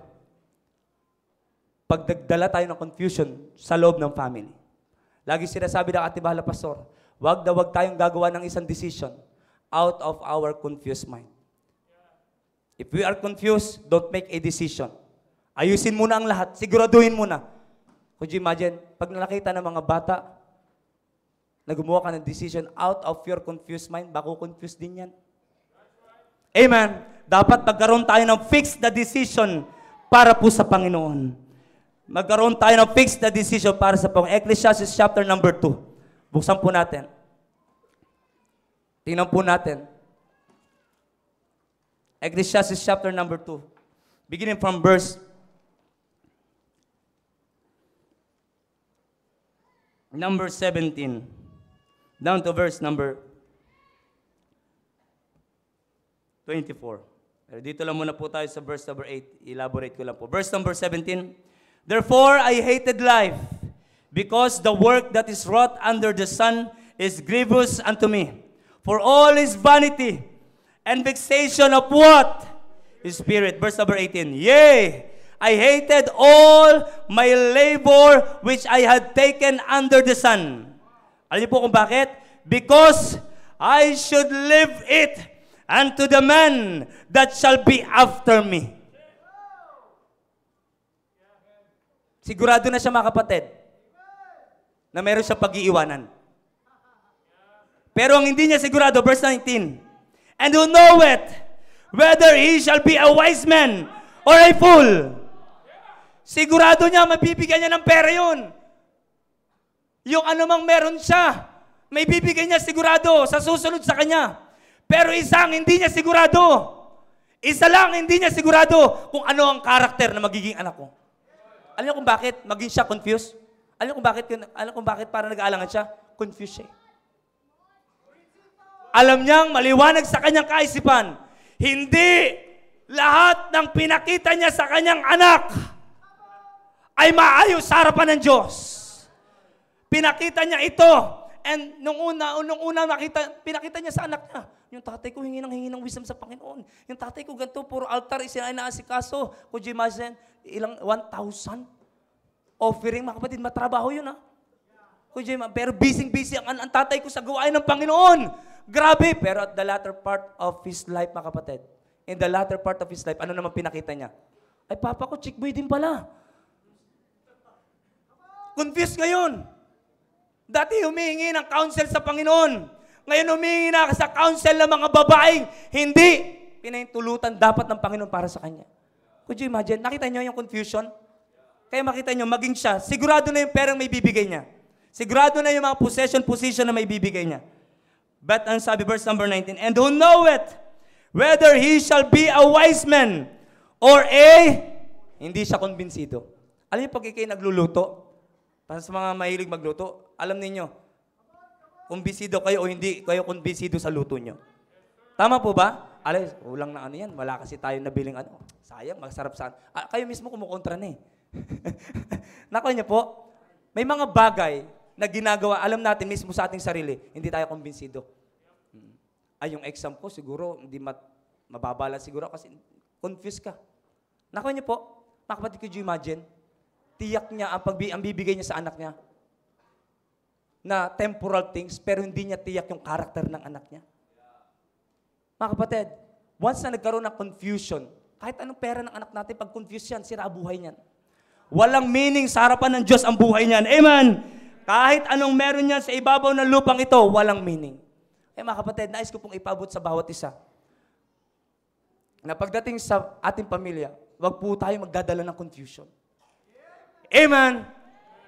pag nagdala tayo ng confusion sa loob ng family. Lagi sinasabi ng ating bahala pastor, wag tayong gagawa ng isang decision out of our confused mind. If we are confused, don't make a decision. Ayusin muna ang lahat. Siguraduhin muna. Could you imagine, pag nakita ng mga bata na gumawa ka ng decision out of your confused mind, bako confused din yan. Amen. Dapat magkaroon tayo ng fixed na decision para po sa Panginoon. Magkaroon tayo ng fixed na decision para sa Panginoon. Ecclesiastes chapter number 2. Buksan po natin. Tingnan po natin. Ecclesiastes chapter number 2. Beginning from verse number 17. Down to verse number 24. Pero dito lang muna po tayo sa verse number 8. Elaborate ko lang po. Verse number 17. Therefore I hated life, because the work that is wrought under the sun is grievous unto me. For all is vanity and vexation of what? His spirit. Verse number 18. Yea, I hated all my labor which I had taken under the sun. Alam niyo po kung bakit? Because I should leave it unto the man that shall be after me. Sigurado na siya, mga kapatid, na meron siya pag-iiwanan. Pero ang hindi niya sigurado, verse 19, and who knoweth whether he shall be a wise man or a fool. Sigurado niya, mabibigyan niya ng pera yun. Yung anumang meron siya, may bibigyan niya sigurado sa susunod sa kanya. Pero isang hindi niya sigurado. Isa lang hindi niya sigurado kung ano ang karakter na magiging anak ko. Alam niyo kung bakit maging siya confused? Alam niyo kung bakit para nag-aalangan siya? Confused siya. Alam niyang maliwanag sa kanyang kaisipan, hindi lahat ng pinakita niya sa kanyang anak ay maayos sa harapan ng Diyos. Pinakita niya ito, and nung una pinakita niya sa anak niya, yung tatay ko hingi ng wisdom sa Panginoon. Yung tatay ko ganito, puro altar, inaasikaso. Could you imagine? Ilang 1,000 offering, mga kapatid, matrabaho yun, ha? Could you imagine? Pero busy ang tatay ko sa gawain ng Panginoon. Grabe! Pero at the latter part of his life, mga kapatid, in the latter part of his life, ano naman pinakita niya? Ay, papa ko, chick boy din pala. Confused ngayon. Dati humihingi ng counsel sa Panginoon. Ngayon humihingi na sa counsel ng mga babaeng hindi pinahintulutan dapat ng Panginoon para sa kanya. Could you imagine? Nakita niyo yung confusion? Kaya makita niyo, maging siya, sigurado na yung perang may bibigay niya. Sigurado na yung mga position na may bibigay niya. But ang sabi, verse number 19, and who knoweth whether he shall be a wise man or hindi siya kumbinsido. Alam niyo, pag ikay nagluluto, para sa mga mahilig magluto, alam niyo, kumbinsido kayo o hindi kayo kumbinsido sa luto niyo. Tama po ba? Alay, ulang na ano yan. Wala kasi tayo nabiling ano. Sayang, masarap saan. Kayo mismo kumukontra na eh. Nakuha niyo po, May mga bagay na ginagawa, alam natin mismo sa ating sarili, hindi tayo kumbinsido. Ay, yung exam ko, siguro, hindi mababala siguro kasi confused ka. Nakuha niyo po, mga kapatid, could you imagine? Tiyak niya ang bibigay niya sa anak niya na temporal things, pero hindi niya tiyak yung karakter ng anak niya. Mga kapatid, once na nagkaroon ng confusion, kahit anong pera ng anak natin, pag confused yan, sira buhay niyan. Walang meaning sa harapan ng Diyos ang buhay niyan. Amen! Kahit anong meron niyan sa ibabaw ng lupang ito, walang meaning. Mga kapatid, nais ko pong ipabot sa bawat isa na pagdating sa ating pamilya, wag po tayo magdadala ng confusion. Amen!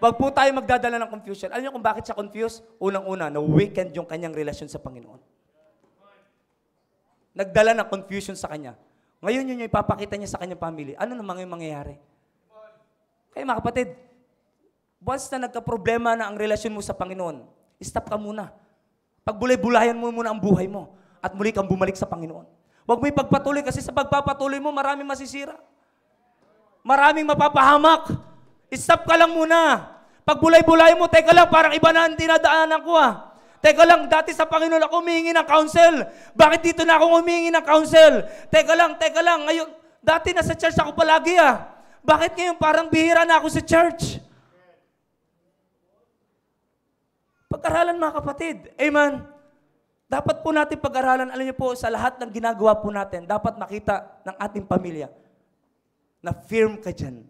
Wag po tayo magdadala ng confusion. Alam niyo kung bakit siya confused? Unang-una, na-weakened yung kanyang relasyon sa Panginoon. Nagdala ng confusion sa kanya. Ngayon yun yung ipapakita niya sa kanyang family. Ano naman yung mangyayari? Kaya mga kapatid, once na nagka-problema na ang relasyon mo sa Panginoon, stop ka muna. Pagbulay-bulayan mo muna ang buhay mo at muli kang bumalik sa Panginoon. Huwag mo ipagpatuloy kasi sa pagpapatuloy mo, maraming masisira. Maraming mapapahamak. Stop ka lang muna. Pagbulay-bulayan mo, teka lang, parang iba na ang dinadaanan ko Teka lang, dati sa Panginoon ako humingi ng counsel. Bakit dito na ako humingi ng counsel? Teka lang, ngayon, dati nasa church ako palagi Bakit ngayon parang bihira na ako sa church? Pag-aralan mga kapatid. Amen. Dapat po natin pag-aralan, alam niyo po, sa lahat ng ginagawa po natin, dapat makita ng ating pamilya na firm ka dyan.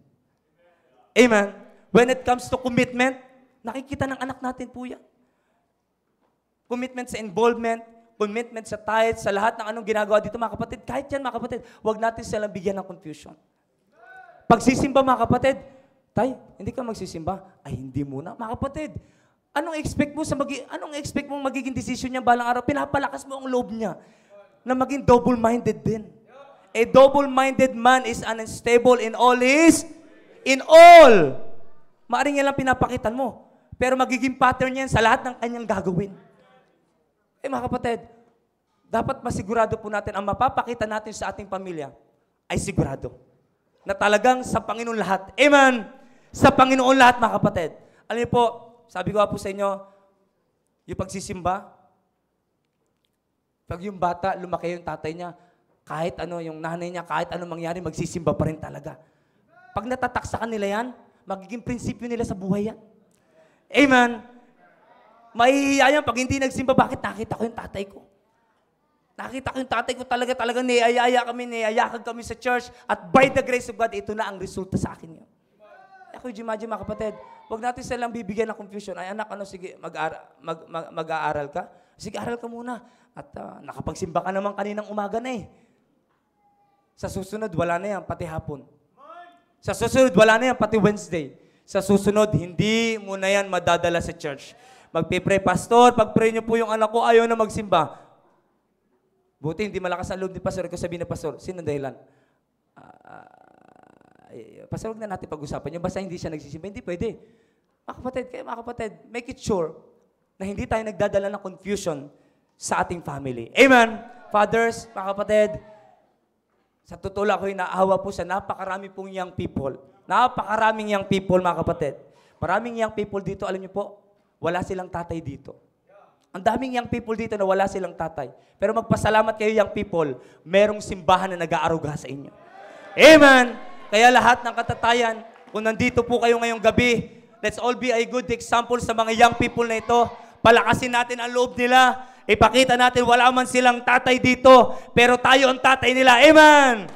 Amen. When it comes to commitment, nakikita ng anak natin po yan. Commitment sa involvement, commitment sa tithe, sa lahat ng anong ginagawa dito mga kapatid. Kahit yan mga kapatid, huwag natin silang bigyan ng confusion. Pagsisimba mga kapatid, tay, hindi ka magsisimba? Ay, hindi muna. Mga kapatid, anong expect mong magiging decision niya balang araw? Pinapalakas mo ang loob niya na maging double-minded din. A double-minded man is unstable in all. Maaring yan lang pinapakitan mo. Pero magiging pattern yan sa lahat ng kanyang gagawin. Mga kapatid, dapat masigurado po natin ang mapapakita natin sa ating pamilya ay sigurado. Na talagang sa Panginoon lahat. Amen! Sa Panginoon lahat, mga kapatid. Alam niyo po, sabi ko po sa inyo, yung pagsisimba, pag yung bata, lumaki yung tatay niya, kahit ano, yung nanay niya, kahit ano mangyari, magsisimba pa rin talaga. Pag natatak sa kanila yan, magiging prinsipyo nila sa buhay yan. Amen! Mahihiya yan pag hindi nagsimba. Bakit? Nakita ko yung tatay ko. Nakita ko yung tatay ko talagang niyayakag kami sa church at by the grace of God, ito na ang resulta sa akin yun. Ako, imagine mga kapatid, huwag natin silang bibigyan ng confusion. Ay anak, sige, mag-aaral ka? Sige, aral ka muna. At nakapagsimba ka naman kaninang umaga na Sa susunod, wala na yan, pati hapon. Sa susunod, wala na yan, pati Wednesday. Sa susunod, hindi mo na yan madadala sa church. Magpipray, pastor, pag-pray niyo po yung anak ko, ayaw na magsimba. Buti, hindi malakas ang loob ni pastor. Ikaw sabihin na pastor, sino dahilan? Pastor, huwag na natin pag-usapan yung basta hindi siya nagsisimba. Hindi pwede. Mga kapatid, make it sure na hindi tayo nagdadala ng confusion sa ating family. Amen? Fathers, mga kapatid, sa totoo lang ako'y naawa po sa napakarami pong young people. Napakaraming young people, mga kapatid. Maraming young people dito, alam niyo po, wala silang tatay dito. Ang daming young people dito na wala silang tatay. Pero magpasalamat kayo, young people, merong simbahan na nag-aaruga sa inyo. Amen! Kaya lahat ng katatayan, kung nandito po kayo ngayong gabi, let's all be a good example sa mga young people na ito. Palakasin natin ang loob nila. Ipakita natin wala man silang tatay dito, pero tayo ang tatay nila. Amen!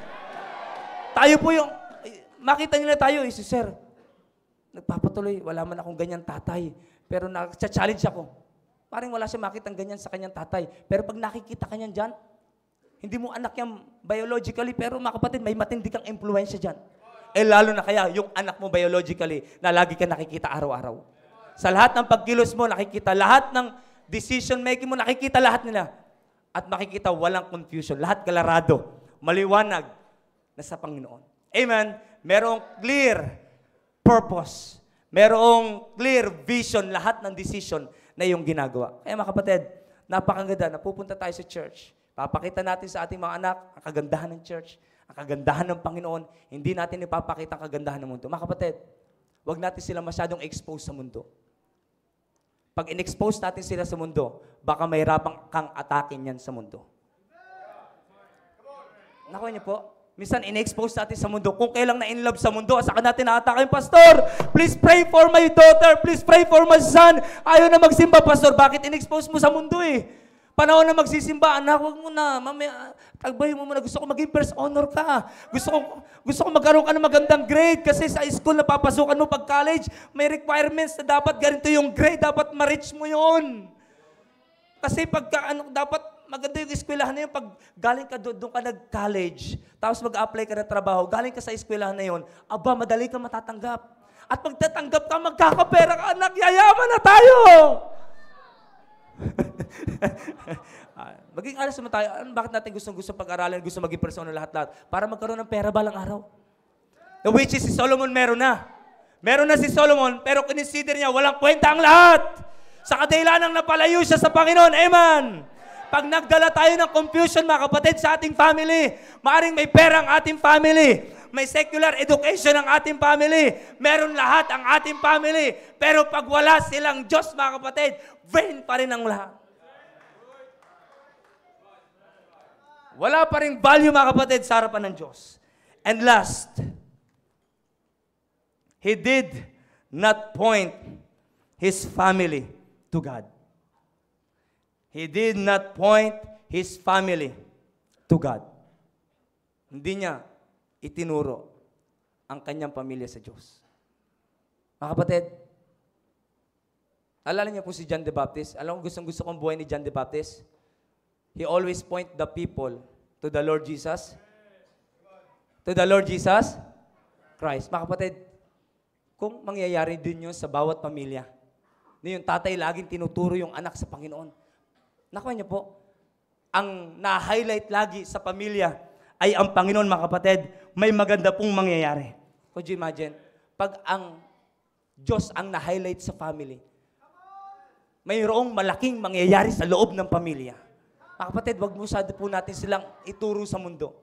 Tayo po yung, makita nila tayo, sir, nagpapatuloy, wala man akong ganyan tatay. Pero nag-challenge ako. Parang wala siya makita ganyan sa kanyang tatay. Pero pag nakikita ka niyan dyan, hindi mo anak yan biologically, pero mga kapatid, may matindi kang impluensya dyan. Lalo na kaya yung anak mo biologically na lagi ka nakikita araw-araw. Sa lahat ng pagkilos mo, nakikita. Lahat ng decision making mo, nakikita lahat nila. At makikita walang confusion. Lahat kalarado. Maliwanag na sa Panginoon. Amen? Merong clear purpose. Merong clear vision, lahat ng decision na iyong ginagawa. Kaya mga kapatid, napakaganda na pupunta tayo sa church. Papakita natin sa ating mga anak ang kagandahan ng church, ang kagandahan ng Panginoon. Hindi natin ipapakita ang kagandahan ng mundo. Mga kapatid, wag natin sila masyadong expose sa mundo. Pag in-expose natin sila sa mundo, baka mahirapang kang atakin yan sa mundo. Nakuha niyo po? Minsan, in-expose natin sa mundo. Kung kailang na-inlove sa mundo, saka natin na-atakin, Pastor, please pray for my daughter. Please pray for my son. Ayaw na magsimba, Pastor. Bakit in-expose mo sa mundo eh? Panahon na magsisimba, anak, huwag mo na. Mamaya, tagbayin mo muna. Gusto ko maging first honor ka. Gusto ko magkaroon ka ng magandang grade kasi sa school na papasukan mo pag college, may requirements na dapat ganito yung grade. Dapat ma-reach mo yun. Kasi dapat maganda yung eskwelahan na yun. Pag galing ka doon ka nag-college, tapos mag-apply ka ng trabaho, galing ka sa eskwelahan na yun, aba, madali ka matatanggap. At pag tatanggap ka, magkakapera ka, anak, yayaman na tayo! Maging alas naman tayo. Bakit natin gusto pag-aralan, gusto maging persona lahat-lahat? Para magkaroon ng pera balang araw. The which is si Solomon meron na. Meron na si Solomon, pero consider niya, walang kwenta ang lahat. Sa kadahilanang napalayo siya sa Panginoon. Amen. Pag nagdala tayo ng confusion, mga kapatid, sa ating family, maaring may pera ang ating family, may secular education ang ating family, meron lahat ang ating family, pero pag wala silang Diyos, mga kapatid, vain pa rin ang lahat. Wala pa rin value, mga kapatid, sa harapan ng Diyos. And last, he did not point his family to God. He did not point his family to God. Hindi niya itinuro ang kanyang pamilya sa Diyos. Mga kapatid, alala niyo po si John the Baptist? Alam ko gusto kong buhay ni John the Baptist? He always point the people to the Lord Jesus. To the Lord Jesus Christ. Mga kapatid, kung mangyayari din yun sa bawat pamilya, na yung tatay laging tinuturo yung anak sa Panginoon. Nakuha niyo po, ang na-highlight lagi sa pamilya ay ang Panginoon, mga kapatid, may maganda pong mangyayari. Could you imagine? Pag ang Diyos ang na-highlight sa family, mayroong malaking mangyayari sa loob ng pamilya. Mga kapatid, wag masyado po natin silang ituro sa mundo.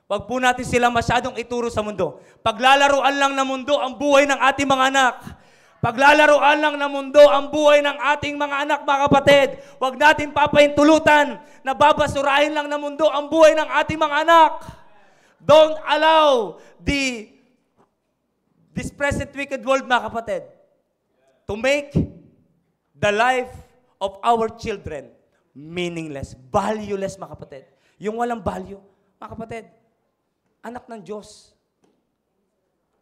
Wag po natin silang masyadong ituro sa mundo. Paglalaruan lang ng mundo ang buhay ng ating mga anak. Paglalaruan lang ng mundo ang buhay ng ating mga anak, mga kapatid. Huwag natin papahintulutan na babasurahin lang ng mundo ang buhay ng ating mga anak. Don't allow this present wicked world, mga kapatid, to make the life of our children meaningless, valueless, mga kapatid. Yung walang value, mga kapatid, anak ng Diyos.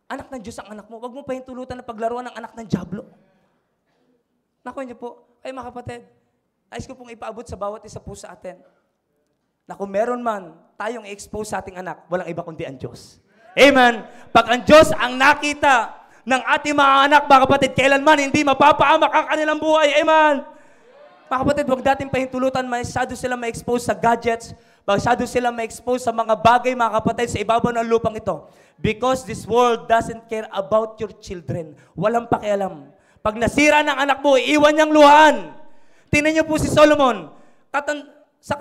Anak ng Diyos ang anak mo. Huwag mo pahintulutan na paglaruan ng anak ng dyablo. Naku niyo po, ay mga kapatid, nais ko pong ipaabot sa bawat isa po sa atin na kung meron man tayong i-expose sa ating anak, walang iba kundi ang Diyos. Amen. Pag ang Diyos ang nakita ng ating mga anak, mga kapatid, kailanman hindi mapapaamak ang kanilang buhay. Amen. Mga kapatid, huwag natin pahintulutan, masyado sila ma-expose sa gadgets, masyado sila ma-expose sa mga bagay, mga kapatid, sa ibabaw ng lupang ito. Because this world doesn't care about your children. Walang pakialam. Pag nasira ng anak mo, iiwan niyang luhaan. Tingnan niyo po si Solomon. Sa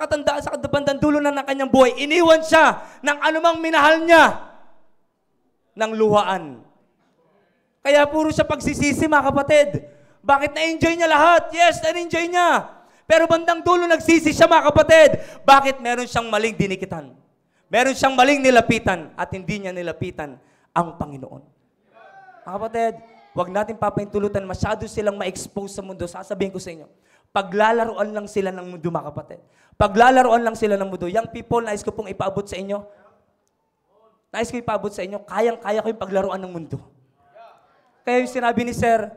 bandang dulo na ng kanyang buhay, iniwan siya ng anumang minahal niya ng luhaan. Kaya puro siya pagsisisi, mga kapatid. Bakit na-enjoy niya lahat? Yes, na-enjoy niya. Pero bandang dulo nagsisi siya, mga kapatid. Bakit meron siyang maling dinikitan? Meron siyang maling nilapitan at hindi niya nilapitan ang Panginoon. Mga kapatid, huwag natin papahintulutan masyado silang ma-expose sa mundo. Sasabihin ko sa inyo, paglalaruan lang sila ng mundo, mga kapatid. Paglalaruan lang sila ng mundo. Young people, nais ko pong ipaabot sa inyo. Nais ko ipaabot sa inyo, kayang-kaya ko yung paglaruan ng mundo. Kaya yung sinabi ni Sir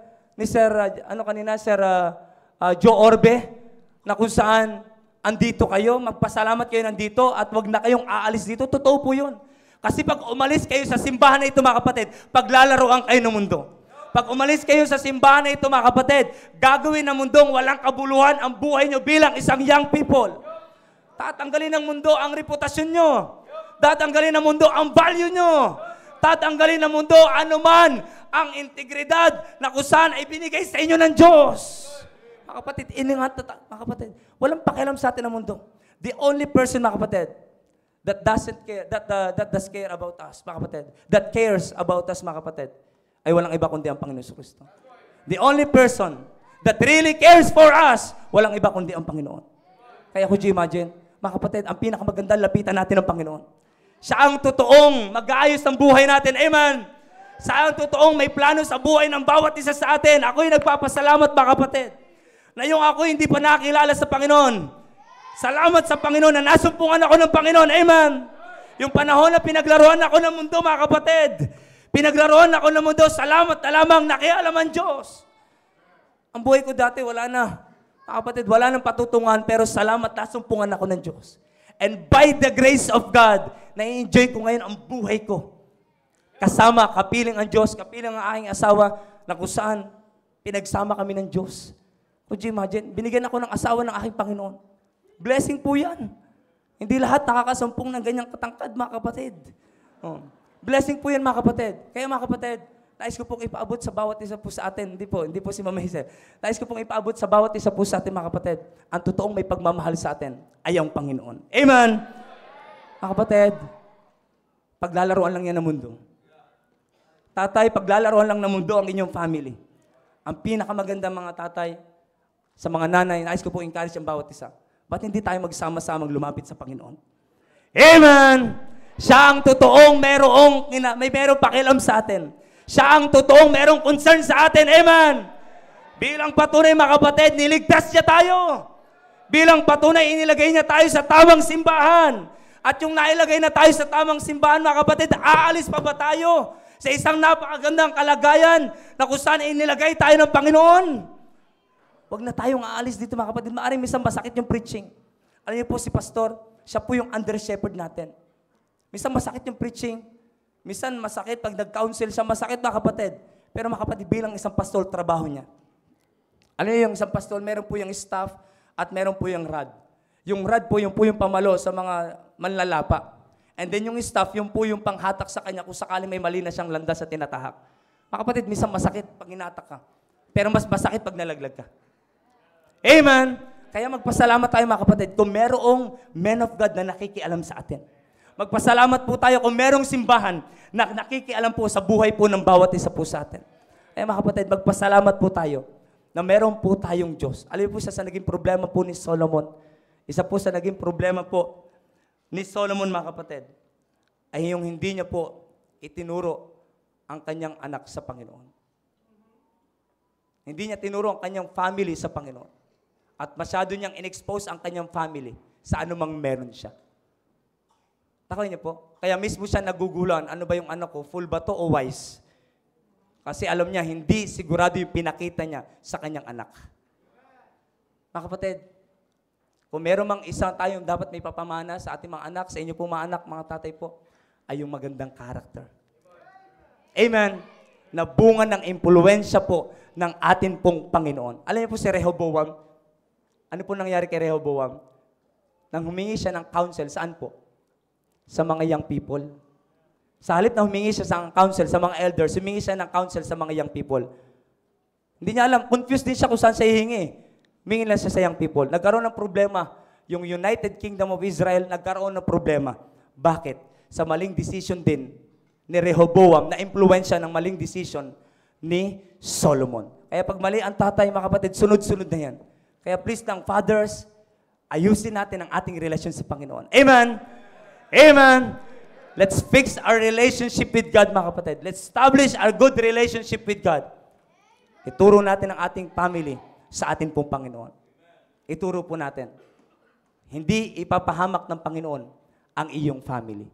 Joe Orbe, na kung saan andito kayo, magpasalamat kayo nandito at wag na kayong aalis dito. Totoo po yun. Kasi pag umalis kayo sa simbahan na ito, mga kapatid, paglalaroan kayo ng mundo. Pag umalis kayo sa simbahan na ito, mga kapatid, gagawin ng mundong walang kabuluhan ang buhay nyo bilang isang young people. Tatanggalin ng mundo ang reputasyon nyo. Tatanggalin ng mundo ang value nyo. Tatanggalin ng mundo anuman ang integridad na kung saan ay binigay sa inyo ng Diyos. Mga kapatid, mga kapatid, walang pakialam sa atin ng mundo. The only person, mga kapatid, that doesn't care, that does care about us, mga kapatid, that cares about us, mga kapatid, ay walang iba kundi ang Panginoon Kristo. The only person that really cares for us, walang iba kundi ang Panginoon. Kaya could you imagine, mga kapatid, ang pinakamaganda, lapitan natin ang Panginoon. Siya ang totoong mag-aayos ng buhay natin. Amen. Siya ang totoong may plano sa buhay ng bawat isa sa atin. Ako'y nagpapasalamat, mga kapatid, na yung ako hindi pa nakilala sa Panginoon. Salamat sa Panginoon na nasumpungan ako ng Panginoon. Amen. Yung panahon na pinaglaruan ako ng mundo, mga kapatid, pinaglaruan ako ng mundo, salamat na lamang nakialam ang Diyos. Ang buhay ko dati, wala na. Mga kapatid, wala nang patutungan, pero salamat nasumpungan ako ng Diyos. And by the grace of God, na-enjoy ko ngayon ang buhay ko. Kasama, kapiling ang Diyos, kapiling ang aking asawa, na kung saan pinagsama kami ng Diyos. Could you imagine? Binigyan ako ng asawa ng aking Panginoon. Blessing po yan. Hindi lahat nakakasampung ng ganyang katangkad, mga kapatid. Oh. Blessing po yan, mga kapatid. Kaya mga kapatid, nais ko pong ipaabot sa bawat isa po sa atin. Hindi po si Mama Hazel. Nais ko pong ipaabot sa bawat isa po sa atin, mga kapatid. Ang totoong may pagmamahal sa atin ay ang Panginoon. Amen! Mga kapatid, paglalaroan lang yan ng mundo. Tatay, paglalaroan lang ng mundo ang inyong family. Ang pinakamaganda, mga tatay, sa mga nanay, nais ko pong encourage ang bawat isa. Ba't hindi tayo magsama-samang lumapit sa Panginoon? Amen! Siya ang totoong merong pakialam sa atin. Siya ang totoong merong concern sa atin. Amen! Bilang patunay, mga kapatid, niligtas niya tayo. Bilang patunay, inilagay niya tayo sa tamang simbahan. At yung nailagay na tayo sa tamang simbahan, mga kapatid, aalis pa ba tayo sa isang napakagandang kalagayan na kung saan inilagay tayo ng Panginoon? Huwag na tayong aalis dito, mga kapatid. Maaring minsan masakit yung preaching. Alam niyo po, si pastor, siya po yung under shepherd natin. Minsan masakit yung preaching. Minsan masakit pag nag-counsel siya, masakit, mga kapatid. Pero mga kapatid, bilang isang pastor, trabaho niya. Alam niyo yung isang pastor, meron po yung staff at meron po yung rod. Yung rod po yung pamalo sa mga manlalapa. And then yung staff, yung po yung panghatak sa kanya kung sakaling may mali na siyang landas sa tinatahak. Mga kapatid, minsan masakit pag hinatak ka. Pero mas masakit pag nalaglag ka. Amen! Kaya magpasalamat tayo, mga kapatid, kung merong men of God na nakikialam sa atin. Magpasalamat po tayo kung merong simbahan na nakikialam po sa buhay po ng bawat isa po sa atin. Kaya mga kapatid, magpasalamat po tayo na meron po tayong Diyos. Alam po sa naging problema po ni Solomon. Isa po sa naging problema po ni Solomon, mga kapatid, ay yung hindi niya po itinuro ang kanyang anak sa Panginoon. Hindi niya tinuro ang kanyang family sa Panginoon. At masyado niyang in-expose ang kanyang family sa anumang meron siya. Takot niyo po? Kaya mismo siya nagugulan, ano ba yung anak ko, full ba to o wise? Kasi alam niya, hindi sigurado yung pinakita niya sa kanyang anak. Mga kapatid, kung meron mang isang tayong dapat may papamana sa ating mga anak, sa inyo po mga anak, mga tatay po, ay yung magandang character. Amen? Na bunga ng impluensya po ng atin pong Panginoon. Alam niyo po si Rehoboam, ano po nangyari kay Rehoboam? Nang humingi siya ng counsel, saan po? Sa mga young people. Sa halip na humingi siya ng counsel sa mga elders, humingi siya ng counsel sa mga young people. Hindi niya alam, confused din siya kung saan siya hihingi. Humingi lang siya sa young people. Nagkaroon ng problema. Yung United Kingdom of Israel, nagkaroon ng problema. Bakit? Sa maling decision din ni Rehoboam, na impluensya ng maling decision ni Solomon. Kaya pag mali ang tatay, mga kapatid, sunod-sunod na yan. Kaya please lang, fathers, ayusin natin ang ating relasyon sa Panginoon. Amen? Amen? Let's fix our relationship with God, mga kapatid. Let's establish our good relationship with God. Ituro natin ang ating family sa ating pong Panginoon. Ituro po natin. Hindi ipapahamak ng Panginoon ang iyong family.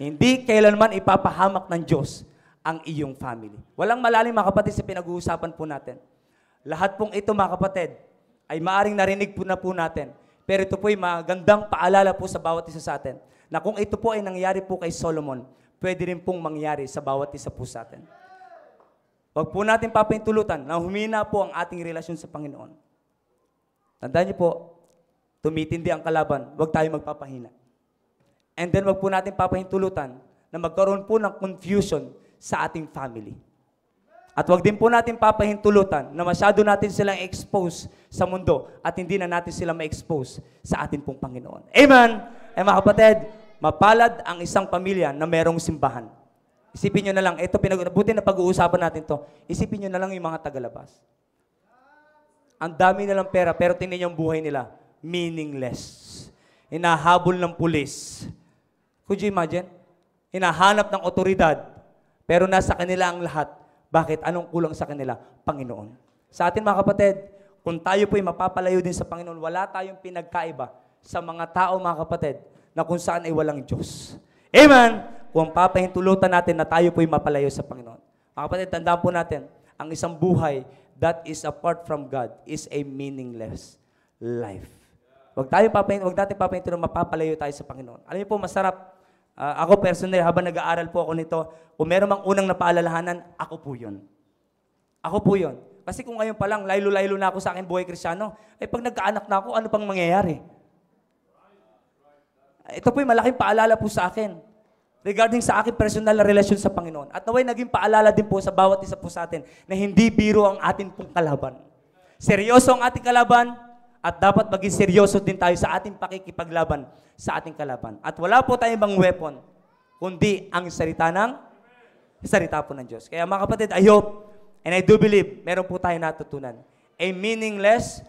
Hindi kailanman ipapahamak ng Diyos ang iyong family. Walang malalim, mga kapatid, sa pinag-uusapan po natin. Lahat pong ito, mga kapatid, ay maaring narinig po na po natin. Pero ito po ay magandang paalala po sa bawat isa sa atin, na kung ito po ay nangyari po kay Solomon, pwede rin pong mangyari sa bawat isa po sa atin. Huwag po natin papahintulutan na humina po ang ating relasyon sa Panginoon. Tandaan niyo po, tumitindi ang kalaban, huwag tayo magpapahina. And then huwag po natin papahintulutan na magkaroon po ng confusion sa ating family. At huwag din po natin papahintulutan na masyado natin silang expose sa mundo at hindi na natin sila ma-expose sa ating pong Panginoon. Amen! Mga kapatid, mapalad ang isang pamilya na merong simbahan. Isipin nyo na lang, ito buti na pag-uusapan natin to. Isipin nyo na lang yung mga tagalabas. Ang dami nilang pera, pero tingnan nyo yung buhay nila. Meaningless. Hinahabol ng pulis. Could you imagine? Hinahanap ng otoridad, pero nasa kanila ang lahat. Bakit? Anong kulang sa kanila? Panginoon. Sa atin mga kapatid, kung tayo po'y mapapalayo din sa Panginoon, wala tayong pinagkaiba sa mga tao mga kapatid na kung saan ay walang Diyos. Amen! Kung papahintulutan natin na tayo po'y mapalayo sa Panginoon. Mga kapatid, tandaan po natin, ang isang buhay that is apart from God is a meaningless life. Huwag natin papahintulutan na mapapalayo tayo sa Panginoon. Alam niyo po, masarap. Ako personally, habang nag-aaral po ako nito, kung meron mang unang napaalalahanan, ako po yun. Ako po yun. Kasi kung ngayon pa lang, laylo-laylo na ako sa akin buhay Kristiyano, eh pag nagkaanak na ako, ano pang mangyayari? Ito po'y malaking paalala po sa akin regarding sa aking personal na relasyon sa Panginoon. At naway naging paalala din po sa bawat isa po sa atin na hindi biro ang ating pong kalaban. Seryoso ang ating kalaban at dapat maging seryoso din tayo sa ating pakikipaglaban sa ating kalaban. At wala po tayong ibang weapon, kundi ang salita po ng Diyos. Kaya mga kapatid, I hope and I do believe, meron po tayo natutunan. A meaningless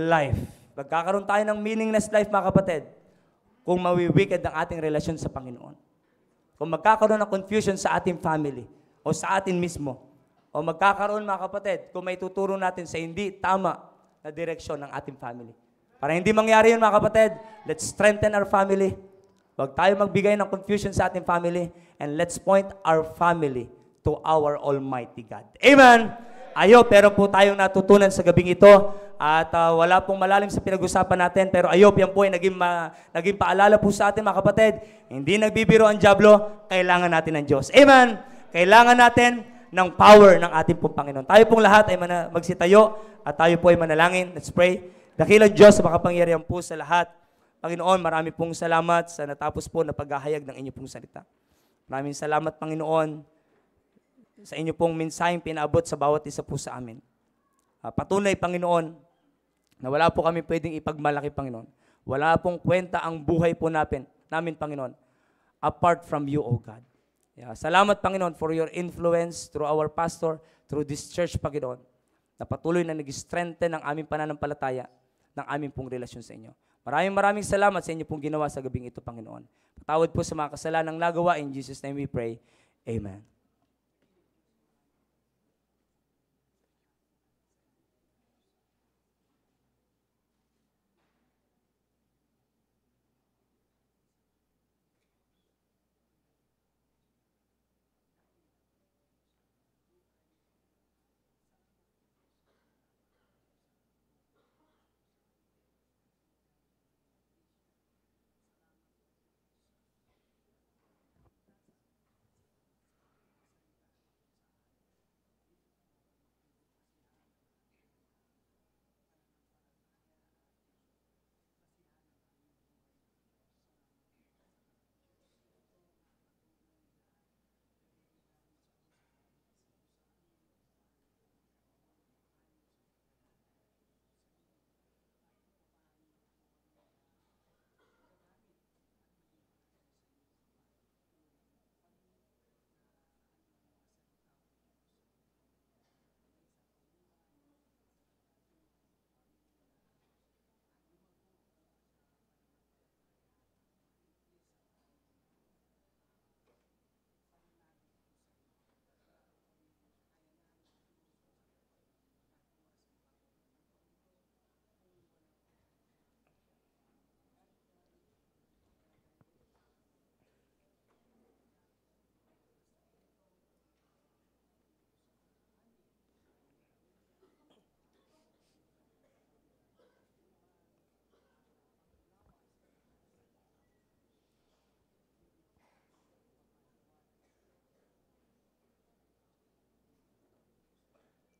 life. Magkakaroon tayo ng meaningless life, mga kapatid, kung mawiwikid ang ating relasyon sa Panginoon. Kung magkakaroon ng confusion sa ating family o sa atin mismo, o magkakaroon, mga kapatid, kung may tuturo natin sa hindi tama na direksyon ng ating family. Para hindi mangyari yun, mga kapatid, let's strengthen our family. Huwag tayo magbigay ng confusion sa ating family, and let's point our family to our Almighty God. Amen! Ayo, pero po tayong natutunan sa gabing ito at wala pong malalim sa pinag-usapan natin, pero ayo, yan po ay naging paalala po sa atin, mga kapatid. Hindi nagbibiro ang dyablo, kailangan natin ng Diyos. Amen! Kailangan natin ng power ng ating pong Panginoon. Tayo pong lahat ay magsitayo at tayo po ay manalangin. Let's pray. Dakilang Diyos, makapangyarihan po sa lahat. Panginoon, marami pong salamat sa natapos po na paghahayag ng inyo pong salita. Maraming salamat, Panginoon, sa inyo pong mensaheng pinaabot sa bawat isa po sa amin. Patunay, Panginoon, na wala po kami pwedeng ipagmalaki, Panginoon. Wala pong kwenta ang buhay po namin, Panginoon, apart from you, O God. Salamat, Panginoon, for your influence through our pastor, through this church, Panginoon, na patuloy na nag-strengthen ang aming pananampalataya ng aming pong relasyon sa inyo. Maraming salamat sa inyo pong ginawa sa gabing ito, Panginoon. Patawad po sa mga kasalanang nagawa. In Jesus' name we pray. Amen.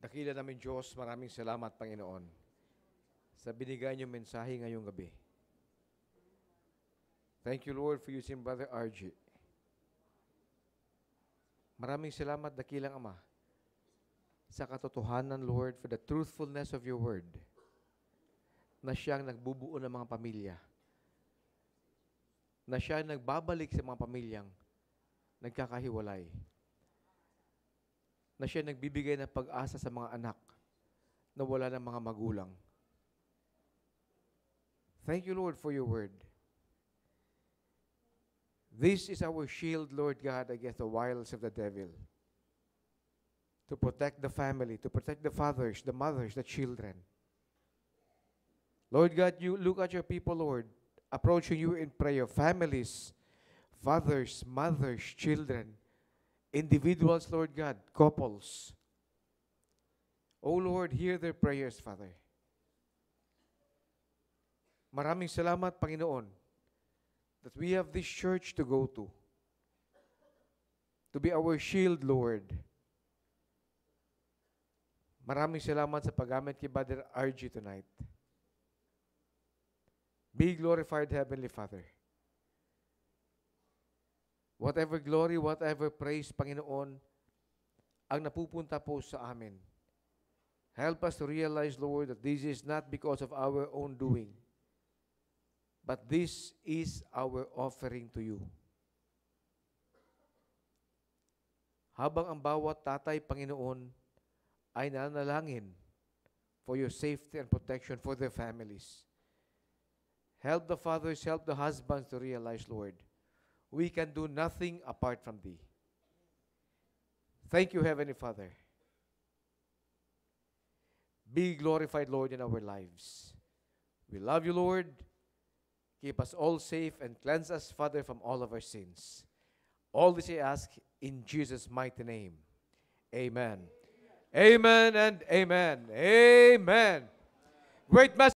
Dakila namin Diyos, maraming salamat, Panginoon, sa binigay niyong mensahe ngayong gabi. Thank you, Lord, for using Brother RG. Maraming salamat, dakilang Ama, sa katotohanan, Lord, for the truthfulness of your word, na siyang nagbubuo ng mga pamilya, na siyang nagbabalik sa mga pamilyang nagkakahiwalay. Na siya nagbibigay ng pag-asa sa mga anak na wala ng mga magulang. Thank you, Lord, for your word. This is our shield, Lord God, against the wiles of the devil. To protect the family, to protect the fathers, the mothers, the children. Lord God, you look at your people, Lord, approaching you in prayer. Families, fathers, mothers, children, individuals, Lord God, couples. Oh Lord, hear their prayers, Father. Maraming salamat, Panginoon, that we have this church to go to be our shield, Lord. Maraming salamat sa paggamit kay Brother RG tonight. Be glorified, Heavenly Father. Whatever glory, whatever praise, Panginoon, ang napupunta po sa amin. Help us to realize, Lord, that this is not because of our own doing, but this is our offering to you. Habang ang bawat tatay, Panginoon, ay nanalangin for your safety and protection for their families. Help the fathers, help the husbands to realize, Lord, we can do nothing apart from Thee. Thank you, Heavenly Father. Be glorified, Lord, in our lives. We love you, Lord. Keep us all safe and cleanse us, Father, from all of our sins. All this I ask in Jesus' mighty name. Amen. Amen and amen. Amen. Great message.